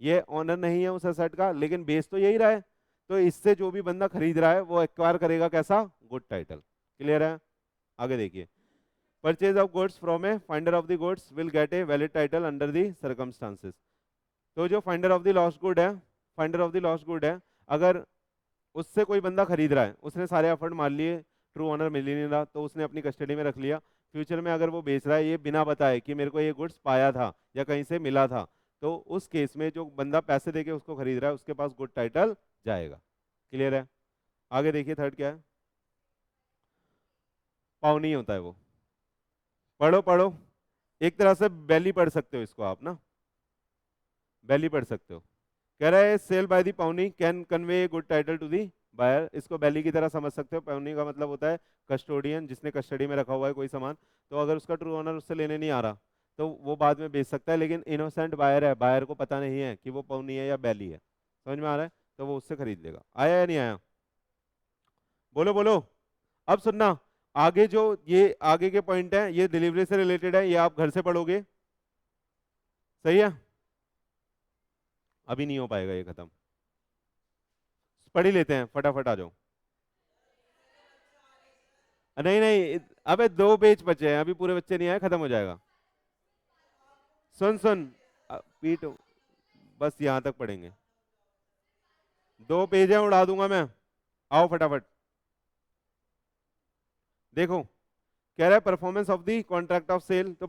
ये ऑनर नहीं है उस असेट का, लेकिन बेच तो यही रहा है। तो इससे जो भी बंदा खरीद रहा है वो एक्वायर करेगा कैसा? Good title. क्लियर है? आगे देखिए। Purchase of goods from a finder of the goods will get a valid title under the circumstances. तो जो finder of the lost good है, finder of the lost good है, अगर उससे कोई बंदा खरीद रहा है, उसने सारे एफर्ट मार लिए, ट्रू ऑनर मिल ही नहीं रहा, तो उसने अपनी कस्टडी में रख लिया। फ्यूचर में अगर वो बेच रहा है ये बिना बताए कि मेरे को ये गुड्स पाया था या कहीं से मिला था, तो उस केस में जो बंदा पैसे देके उसको खरीद रहा है, उसके पास गुड टाइटल जाएगा। क्लियर है? आगे देखिए, थर्ड क्या है? पावनी होता है वो। पढ़ो पढ़ो, एक तरह से बैली पढ़ सकते हो इसको आप ना, बैली पढ़ सकते हो। कह रहा है sale by the pawnee can convey good title to the buyer. इसको बैली की तरह समझ सकते हो। पाउनी का मतलब होता है कस्टोडियन, जिसने कस्टडी में रखा हुआ है कोई सामान, तो अगर उसका ट्रू ऑनर उससे लेने नहीं आ रहा, तो वो बाद में बेच सकता है, लेकिन इनोसेंट बायर है, बायर को पता नहीं है कि वो पाउनी है या बैली है। समझ में आ रहा है? तो वो उससे खरीद लेगा। आया या नहीं आया? बोलो बोलो। अब सुनना, आगे जो ये आगे के पॉइंट है, ये डिलीवरी से रिलेटेड है, ये आप घर से पढ़ोगे। सही है? अभी नहीं हो पाएगा ये खत्म, पढ़ ही लेते हैं, फटाफट आ जाओ। नहीं नहीं, अबे 2 पेज बचे हैं, अभी पूरे बच्चे नहीं आए, खत्म हो जाएगा। सुन सुन, पीट, बस यहाँ तक पढ़ेंगे, 2 पेज है, उड़ा दूंगा मैं। आओ फटाफट। देखो, कह रहा है performance of the contract of sale, तो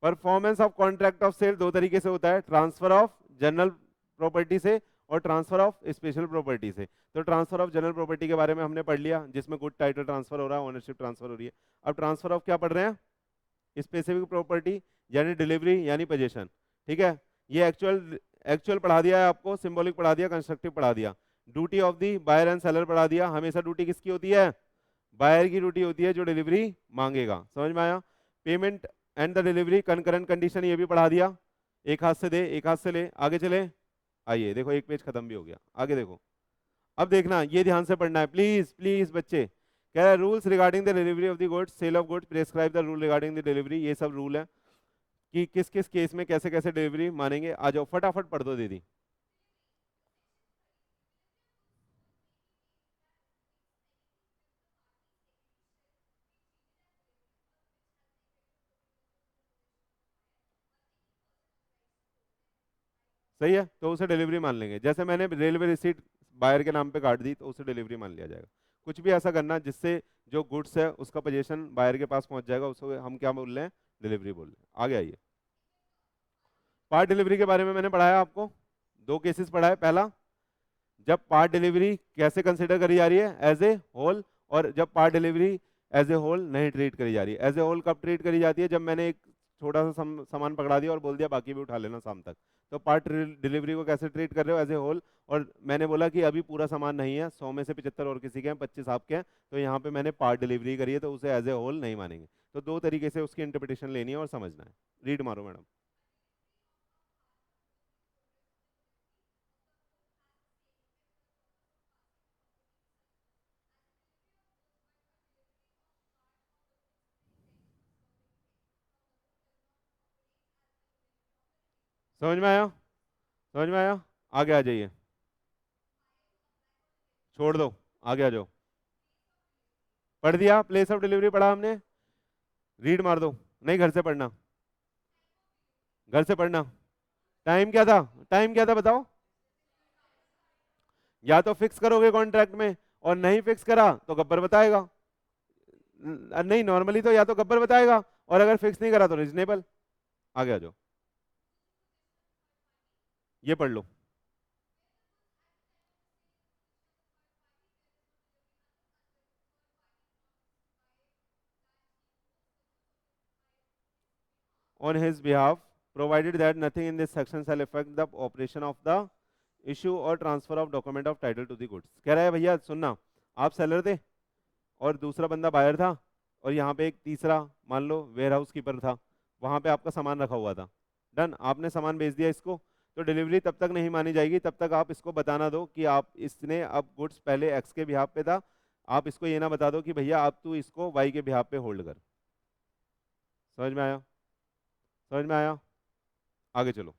performance of contract of sale 2 तरीके से होता है, ट्रांसफर ऑफ जनरल प्रॉपर्टी से और ट्रांसफर ऑफ स्पेशल प्रॉपर्टी से। तो ट्रांसफर ऑफ जनरल प्रॉपर्टी के बारे में हमने पढ़ लिया, जिसमें गुड टाइटल ट्रांसफर हो रहा है, ओनरशिप ट्रांसफर हो रही है। अब ट्रांसफर ऑफ क्या पढ़ रहे हैं? स्पेसिफिक प्रॉपर्टी, यानी डिलीवरी यानी पोजीशन। ठीक है, ये एक्चुअल एक्चुअल पढ़ा दिया है आपको, सिंबॉलिक पढ़ा दिया, कंस्ट्रक्टिव पढ़ा दिया, duty of the buyer and seller पढ़ा दिया। हमेशा ड्यूटी किसकी होती है? बायर की ड्यूटी होती है जो डिलीवरी मांगेगा। समझ में आया? Payment and the delivery concurrent condition, ये भी पढ़ा दिया। एक हाथ से दे, एक हाथ से ले, आगे चले। आइए देखो, 1 पेज खत्म भी हो गया, आगे देखो। अब देखना, ये ध्यान से पढ़ना है प्लीज प्लीज बच्चे। कह रहा है rules regarding the delivery of the goods, sale of goods, prescribe the rule regarding the delivery, ये सब रूल है। कि किस किस केस में कैसे कैसे डिलीवरी मानेंगे। आ जाओ फटाफट पढ़ दो दीदी। सही है, तो उसे डिलीवरी मान लेंगे। जैसे मैंने रेलवे रिसीट बायर के नाम पे काट दी तो उसे डिलीवरी मान लिया जाएगा। कुछ भी ऐसा करना जिससे जो गुड्स है उसका पोजीशन बायर के पास पहुंच जाएगा, उसको हम क्या बोल रहे हैं, डिलीवरी बोल रहे हैं। आगे आइए, पार्ट डिलीवरी के बारे में मैंने पढ़ाया आपको, दो केसेस पढ़ाए। पहला, जब पार्ट डिलीवरी कैसे कंसिडर करी जा रही है, एज ए होल, और जब part delivery as a whole नहीं ट्रीट करी जा रही है। एज ए होल कब ट्रीट करी जाती है, जब मैंने एक छोटा सा सामान पकड़ा दिया और बोल दिया बाकी भी उठा लेना शाम तक। तो पार्ट डिलीवरी को कैसे ट्रीट कर रहे हो, एज ए होल। और मैंने बोला कि अभी पूरा सामान नहीं है, 100 में से 75 और किसी के हैं, 25 आपके हैं, तो यहाँ पे मैंने पार्ट डिलीवरी करी है, तो उसे एज ए होल नहीं मानेंगे। तो दो तरीके से उसकी इंटरप्रिटेशन लेनी है और समझना है। रीड मारो मैडम। समझ में आया, समझ में आया। आगे आ जाइए, छोड़ दो, आगे आ जाओ। पढ़ दिया, प्लेस ऑफ डिलीवरी पढ़ा हमने। रीड मार दो, नहीं घर से पढ़ना, घर से पढ़ना। टाइम क्या था, टाइम क्या था बताओ। या तो फिक्स करोगे कॉन्ट्रैक्ट में, और नहीं फिक्स करा तो गब्बर बताएगा। नहीं, नॉर्मली तो या तो गब्बर बताएगा, और अगर फिक्स नहीं करा तो रीजनेबल। आगे आ जाओ, ये पढ़ लो। On his behalf, provided that nothing in this section shall affect the operation of the issue or transfer of document of title to the goods। कह रहा है भैया सुनना, आप सेलर थे और दूसरा बंदा बायर था, और यहाँ पे एक तीसरा मान लो वेयर हाउस कीपर था, वहाँ पे आपका सामान रखा हुआ था। डन, आपने सामान भेज दिया इसको, तो डिलीवरी तब तक नहीं मानी जाएगी तब तक आप इसको बताना दो कि आप इसने, अब गुड्स पहले एक्स के बिहाफ पे था, आप इसको ये ना बता दो कि भैया अब तू इसको वाई के बिहाफ पे होल्ड कर। समझ में आया, समझ में आया। आगे चलो,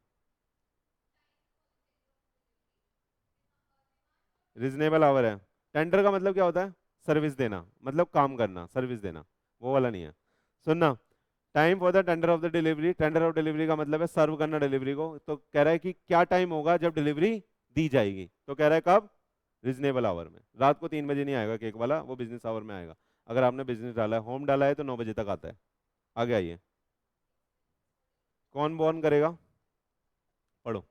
रीजनेबल आवर है। टेंडर का मतलब क्या होता है, सर्विस देना, मतलब काम करना, सर्विस देना, वो वाला नहीं है। सुनना, time for the tender of the delivery, tender of delivery का मतलब है सर्व करना डिलीवरी को। तो कह रहा है कि क्या टाइम होगा जब डिलीवरी दी जाएगी, तो कह रहा है कब, रीजनेबल आवर में। रात को 3 बजे नहीं आएगा केक वाला, वो बिजनेस आवर में आएगा। अगर आपने बिजनेस डाला है, होम डाला है, तो 9 बजे तक आता है। आगे आइए, कौन बॉर्न करेगा, पढ़ो।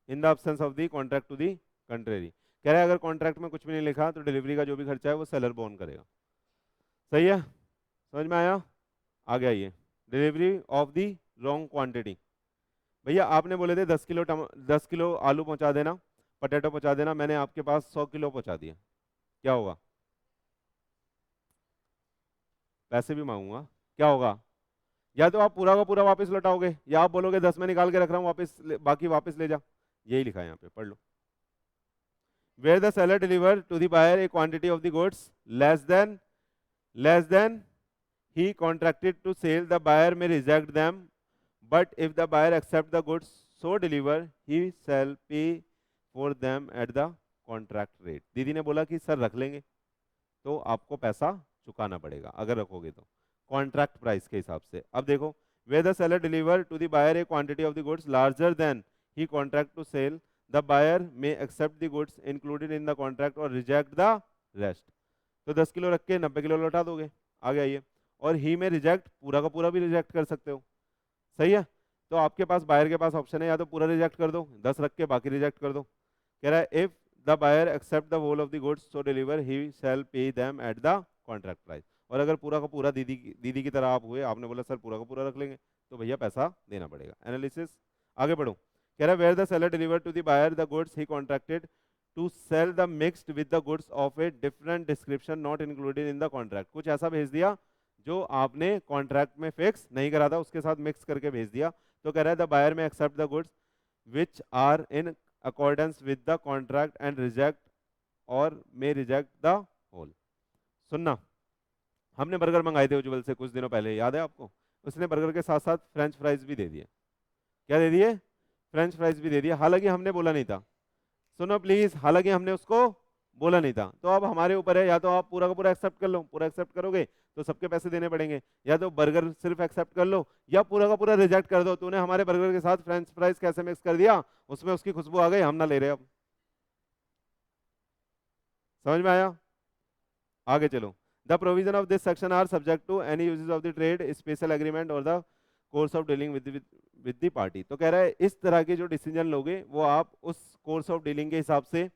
In the absence of the contract to the contrary. कह रहा है अगर कॉन्ट्रैक्ट में कुछ भी नहीं लिखा तो डिलीवरी का जो भी खर्चा है वो सेलर बोन करेगा। सही है, समझ में आया। आगे आइए, delivery of the wrong quantity. भैया आपने बोले थे 10 किलो 10 किलो आलू पहुंचा देना, पटेटो पहुंचा देना, मैंने आपके पास 100 किलो पहुंचा दिया, क्या होगा, पैसे भी मांगूंगा, क्या होगा। या तो आप पूरा का पूरा वापस लौटाओगे, या आप बोलोगे 10 में निकाल के रख रहा हूँ वापस बाकी वापस ले जा। यही लिखा है यहाँ पे, पढ़ लो। Where the seller deliver to the buyer a quantity of the goods less than he contracted to sell, the buyer may reject them, but if the buyer accept the goods so deliver, he shall pay for them at the contract rate। दीदी ने बोला कि sir रख लेंगे तो आपको पैसा चुकाना पड़ेगा अगर रखोगे तो, कॉन्ट्रैक्ट प्राइस के हिसाब से। अब देखो, where the seller deliver to the buyer a quantity of the goods larger than he contract to sell, the buyer may accept the goods included in the contract or reject the rest। तो 10 kilo रख के 90 kilo लौटा दोगे। आगे आइए, और ही में reject, पूरा का पूरा भी रिजेक्ट कर सकते हो। सही है, तो आपके पास बायर के पास ऑप्शन है, या तो पूरा रिजेक्ट कर दो 10 रख के, बाकी रिजेक्ट कर दो। कह रहा है if the buyer accept the whole of the goods so deliver he shall pay them at the contract price. और अगर पूरा का पूरा दीदी की तरह आप हुए, आपने बोला सर पूरा का पूरा रख लेंगे, तो भैया पैसा देना पड़ेगा। एनालिसिस, आगे बढ़ो। कह रहा है where the seller deliver to the buyer the goods he contracted to sell the mixed with the goods of a different description not included in the contract. कुछ ऐसा भेज दिया जो आपने कॉन्ट्रैक्ट में फिक्स नहीं करा था, उसके साथ मिक्स करके भेज दिया। तो कह रहा है the buyer may accept the goods which are in accordance with the contract and reject or may reject the whole. सुनना, हमने बर्गर मंगाए थे उज्जवल से कुछ दिनों पहले, याद है आपको? उसने बर्गर के साथ साथ फ्रेंच फ्राइज भी दे दिए। क्या दे दिए? फ्रेंच फ्राइज भी दे दिए, हालांकि हमने बोला नहीं था। सुनो प्लीज, हालांकि हमने उसको बोला नहीं था। तो अब हमारे ऊपर है, या तो आप पूरा का पूरा एक्सेप्ट कर लो, पूरा एक्सेप्ट करोगे तो सबके पैसे देने पड़ेंगे, या तो बर्गर सिर्फ एक्सेप्ट कर लो, या पूरा का पूरा रिजेक्ट कर दो। तूने हमारे बर्गर के साथ फ्रेंच फ्राइज कैसे मिक्स कर दिया, उसमें उसकी खुशबू आ गई, हम ना ले रहे अब। समझ में आया? आगे चलो। The provision of this section are subject to any usages of the trade special agreement or the course of dealing with the party. तो कह रहा है इस तरह के जो डिसीजन लोगे वो आप उस कोर्स ऑफ डीलिंग के हिसाब से,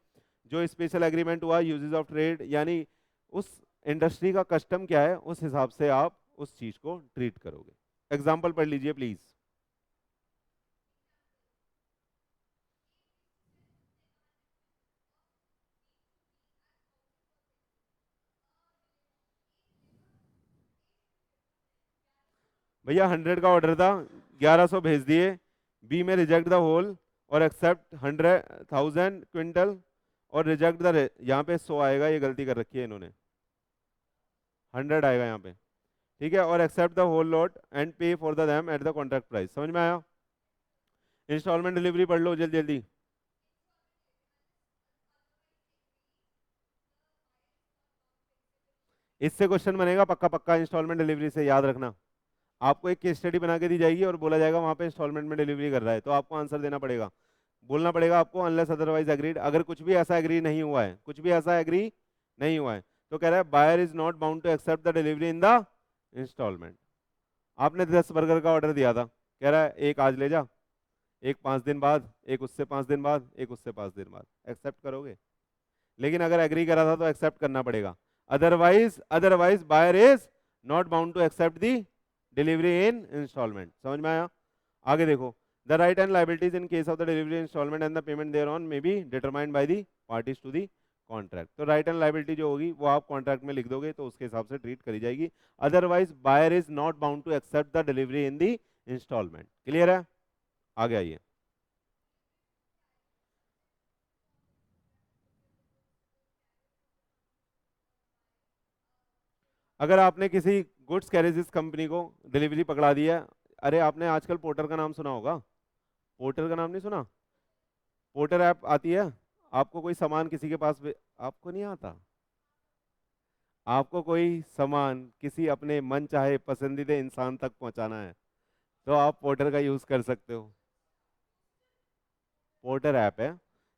जो स्पेशल एग्रीमेंट हुआ यूजेस ऑफ ट्रेड, यानी उस इंडस्ट्री का कस्टम क्या है उस हिसाब से आप उस चीज को ट्रीट करोगे। एग्जाम्पल पढ़ लीजिए प्लीज। भैया 100 का ऑर्डर था, 1100 भेज दिए, बी में रिजेक्ट द होल और एक्सेप्ट 100,000 क्विंटल और रिजेक्ट द, यहाँ पे 100 आएगा, ये गलती कर रखी है इन्होंने, 100 आएगा यहाँ पे, ठीक है, और accept the whole lot and pay for the them at the contract price. समझ में आया? इंस्टॉलमेंट डिलीवरी पढ़ लो जल्दी जल्दी। इससे क्वेश्चन बनेगा पक्का पक्का, इंस्टॉलमेंट डिलीवरी से, याद रखना। आपको एक केस स्टडी बना के दी जाएगी और बोला जाएगा वहां पे इंस्टॉलमेंट में डिलीवरी कर रहा है, तो आपको आंसर देना पड़ेगा, बोलना पड़ेगा आपको अनलेस अदरवाइज एग्रीड। अगर कुछ भी ऐसा एग्री नहीं हुआ है, कुछ भी ऐसा एग्री नहीं हुआ है, तो कह रहा है buyer is not bound to accept the delivery in the installment. आपने 10 बर्गर का ऑर्डर दिया था, कह रहा है एक आज ले जा, एक 5 दिन बाद, एक उससे 5 दिन बाद, एक उससे 5 दिन बाद, एक्सेप्ट करोगे? लेकिन अगर एग्री करा था तो एक्सेप्ट करना पड़ेगा, otherwise otherwise buyer is not bound to accept the delivery in installment. समझ में आया? आगे देखो, the right and liabilities in case of the delivery installment and the payment thereon may be determined by the parties to the contract. तो right and liability जो होगी वो आप कॉन्ट्रैक्ट में लिख दोगे तो उसके हिसाब से ट्रीट करी जाएगी, otherwise buyer is not bound to accept the delivery in the installment. Clear है? आगे आइए। अगर आपने किसी गुड्स कैरेजेस कंपनी को डिलीवरी पकड़ा दी है, अरे आपने आजकल पोर्टर का नाम सुना होगा, पोर्टर का नाम नहीं सुना? पोर्टर ऐप आती है, आपको कोई सामान किसी के पास आपको नहीं आता? आपको कोई सामान किसी अपने मन चाहे पसंदीदा इंसान तक पहुंचाना है तो आप पोर्टर का यूज कर सकते हो। पोर्टर ऐप है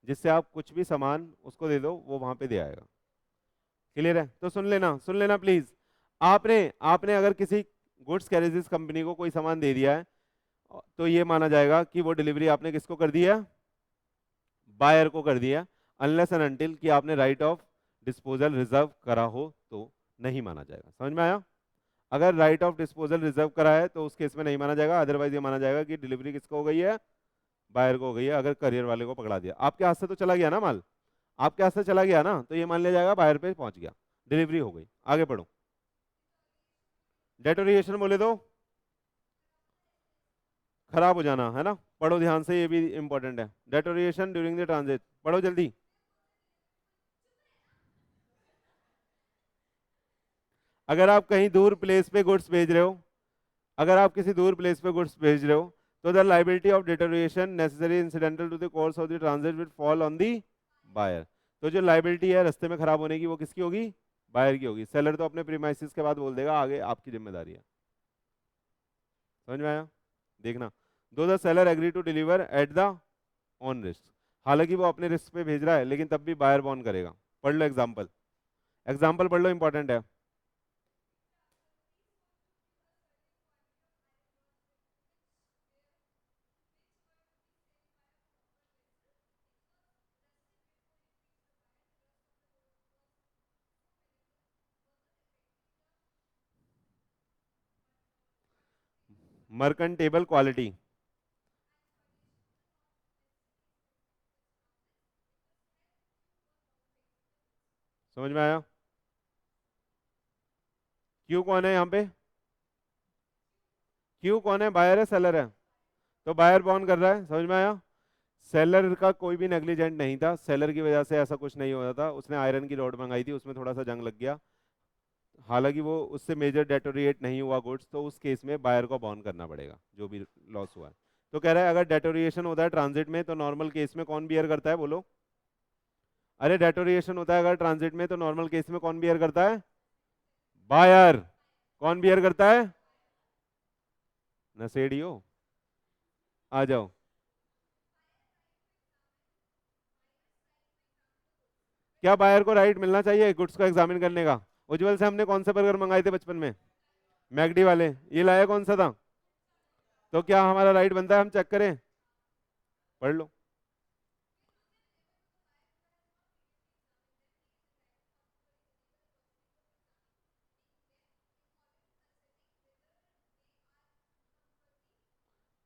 जिससे आप कुछ भी सामान उसको दे दो वो वहां पे दे आएगा। क्लियर है? तो सुन लेना प्लीज। आपने आपने अगर किसी गुड्स कैरेजेस कंपनी को कोई सामान दे दिया है तो ये माना जाएगा कि वो डिलीवरी आपने किसको कर दी है? बायर को कर दिया, अनलेस एंड अनटिल कि आपने राइट ऑफ डिस्पोजल रिजर्व करा हो तो नहीं माना जाएगा। समझ में आया? अगर राइट ऑफ डिस्पोजल रिजर्व करा है तो उस केस में नहीं माना जाएगा, अदरवाइज ये माना जाएगा कि डिलीवरी किसको हो गई है? बायर को हो गई है। अगर करियर वाले को पकड़ा दिया, आपके हाथ से तो चला गया ना माल, आपके हाथ से चला गया ना, तो ये मान लिया जाएगा बायर पे पहुंच गया, डिलीवरी हो गई। आगे पढ़ो। डेटोरिएशन बोले तो खराब हो जाना है ना, पढ़ो ध्यान से, ये भी इंपॉर्टेंट है। डेटोरिएशन ड्यूरिंग द ट्रांजिट, पढ़ो जल्दी। अगर आप कहीं दूर प्लेस पे गुड्स भेज रहे हो, अगर आप किसी दूर प्लेस पे गुड्स भेज रहे हो तो the liability of deterioration necessary incidental to the course of the transit will fall on the buyer. तो जो लाइबिलिटी है रास्ते में खराब होने की वो किसकी होगी? बायर की होगी। सेलर तो अपने प्रीमाइसिस के बाद बोल देगा आगे आपकी जिम्मेदारी है। समझ में आया? देखना, दो the seller agree to deliver at the on risk, हालांकि वो अपने रिस्क पे भेज रहा है लेकिन तब भी बायर बॉर्न करेगा। पढ़ लो एग्जाम्पल, एग्जाम्पल पढ़ लो, इंपॉर्टेंट है। मर्केंटेबल क्वालिटी, समझ में आया? क्यू कौन है यहाँ पे? क्यू कौन है? बायर है सेलर है? तो बायर बॉर्न कर रहा है। समझ में आया? सेलर का कोई भी नेग्लिजेंट नहीं था, सेलर की वजह से ऐसा कुछ नहीं हो रहा था, उसने आयरन की रॉड मंगाई थी, उसमें थोड़ा सा जंग लग गया, हालांकि वो उससे मेजर डेटोरिएट नहीं हुआ गुड्स, तो उस केस में बायर को बॉर्न करना पड़ेगा जो भी लॉस हुआ है। तो कह रहा है अगर डेटोरिएशन होता है ट्रांजिट में तो नॉर्मल केस में कौन बियर करता है, बोलो। अरे डेटोरिएशन होता है अगर ट्रांजिट में तो नॉर्मल केस में कौन बियर करता है, बायर। कौन बियर करता है, नशेड़ियो, आ जाओ। क्या बायर को राइट मिलना चाहिए गुड्स को एग्जामिन करने का? उज्जवल से हमने कौन से बर्गर मंगाए थे बचपन में, मैकडी वाले, ये लाया कौन सा था? तो क्या हमारा राइट बनता है हम चेक करें? पढ़ लो।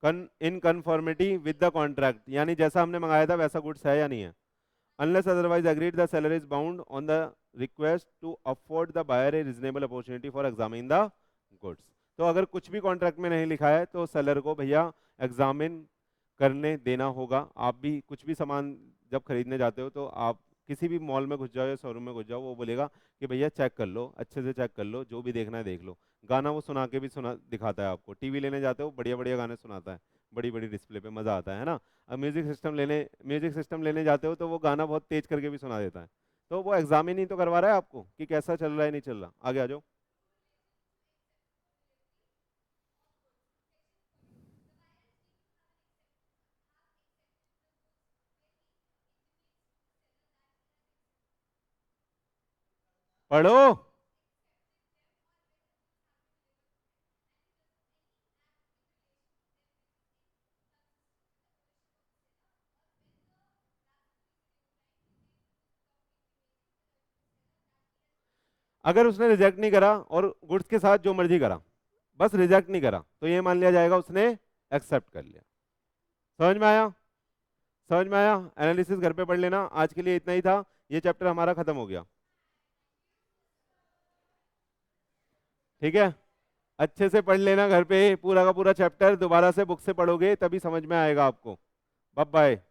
इन कन्फॉर्मिटी विद द कॉन्ट्रैक्ट, यानी जैसा हमने मंगाया था वैसा गुड्स है या नहीं है। Unless otherwise agreed the seller is bound on the request to afford the buyer a reasonable opportunity for examine the goods. तो अगर कुछ भी कॉन्ट्रैक्ट में नहीं लिखा है तो सेलर को भैया एग्जामिन करने देना होगा। आप भी कुछ भी सामान जब खरीदने जाते हो तो आप किसी भी मॉल में घुस जाओ या शोरूम में घुस जाओ, वो बोलेगा कि भैया चेक कर लो, अच्छे से चेक कर लो, जो भी देखना है देख लो। गाना वो सुना के भी सुना दिखाता है आपको, टीवी लेने जाते हो बढ़िया बढ़िया गाने सुनाता है, बड़ी बड़ी डिस्प्ले पे, मज़ा आता है ना। अब म्यूजिक सिस्टम लेने जाते हो तो वो गाना बहुत तेज करके भी सुना देता है। तो वो एग्जामिन ही तो करवा रहा है आपको कि कैसा चल रहा है नहीं चल रहा। आगे आ जाओ। पढ़ो। अगर उसने रिजेक्ट नहीं करा और गुड्स के साथ जो मर्जी करा, बस रिजेक्ट नहीं करा, तो ये मान लिया जाएगा उसने एक्सेप्ट कर लिया। समझ में आया? समझ में आया? एनालिसिस घर पे पढ़ लेना, आज के लिए इतना ही था, ये चैप्टर हमारा खत्म हो गया। ठीक है, अच्छे से पढ़ लेना घर पे पूरा का पूरा चैप्टर, दोबारा से बुक से पढ़ोगे तभी समझ में आएगा आपको। Bye bye.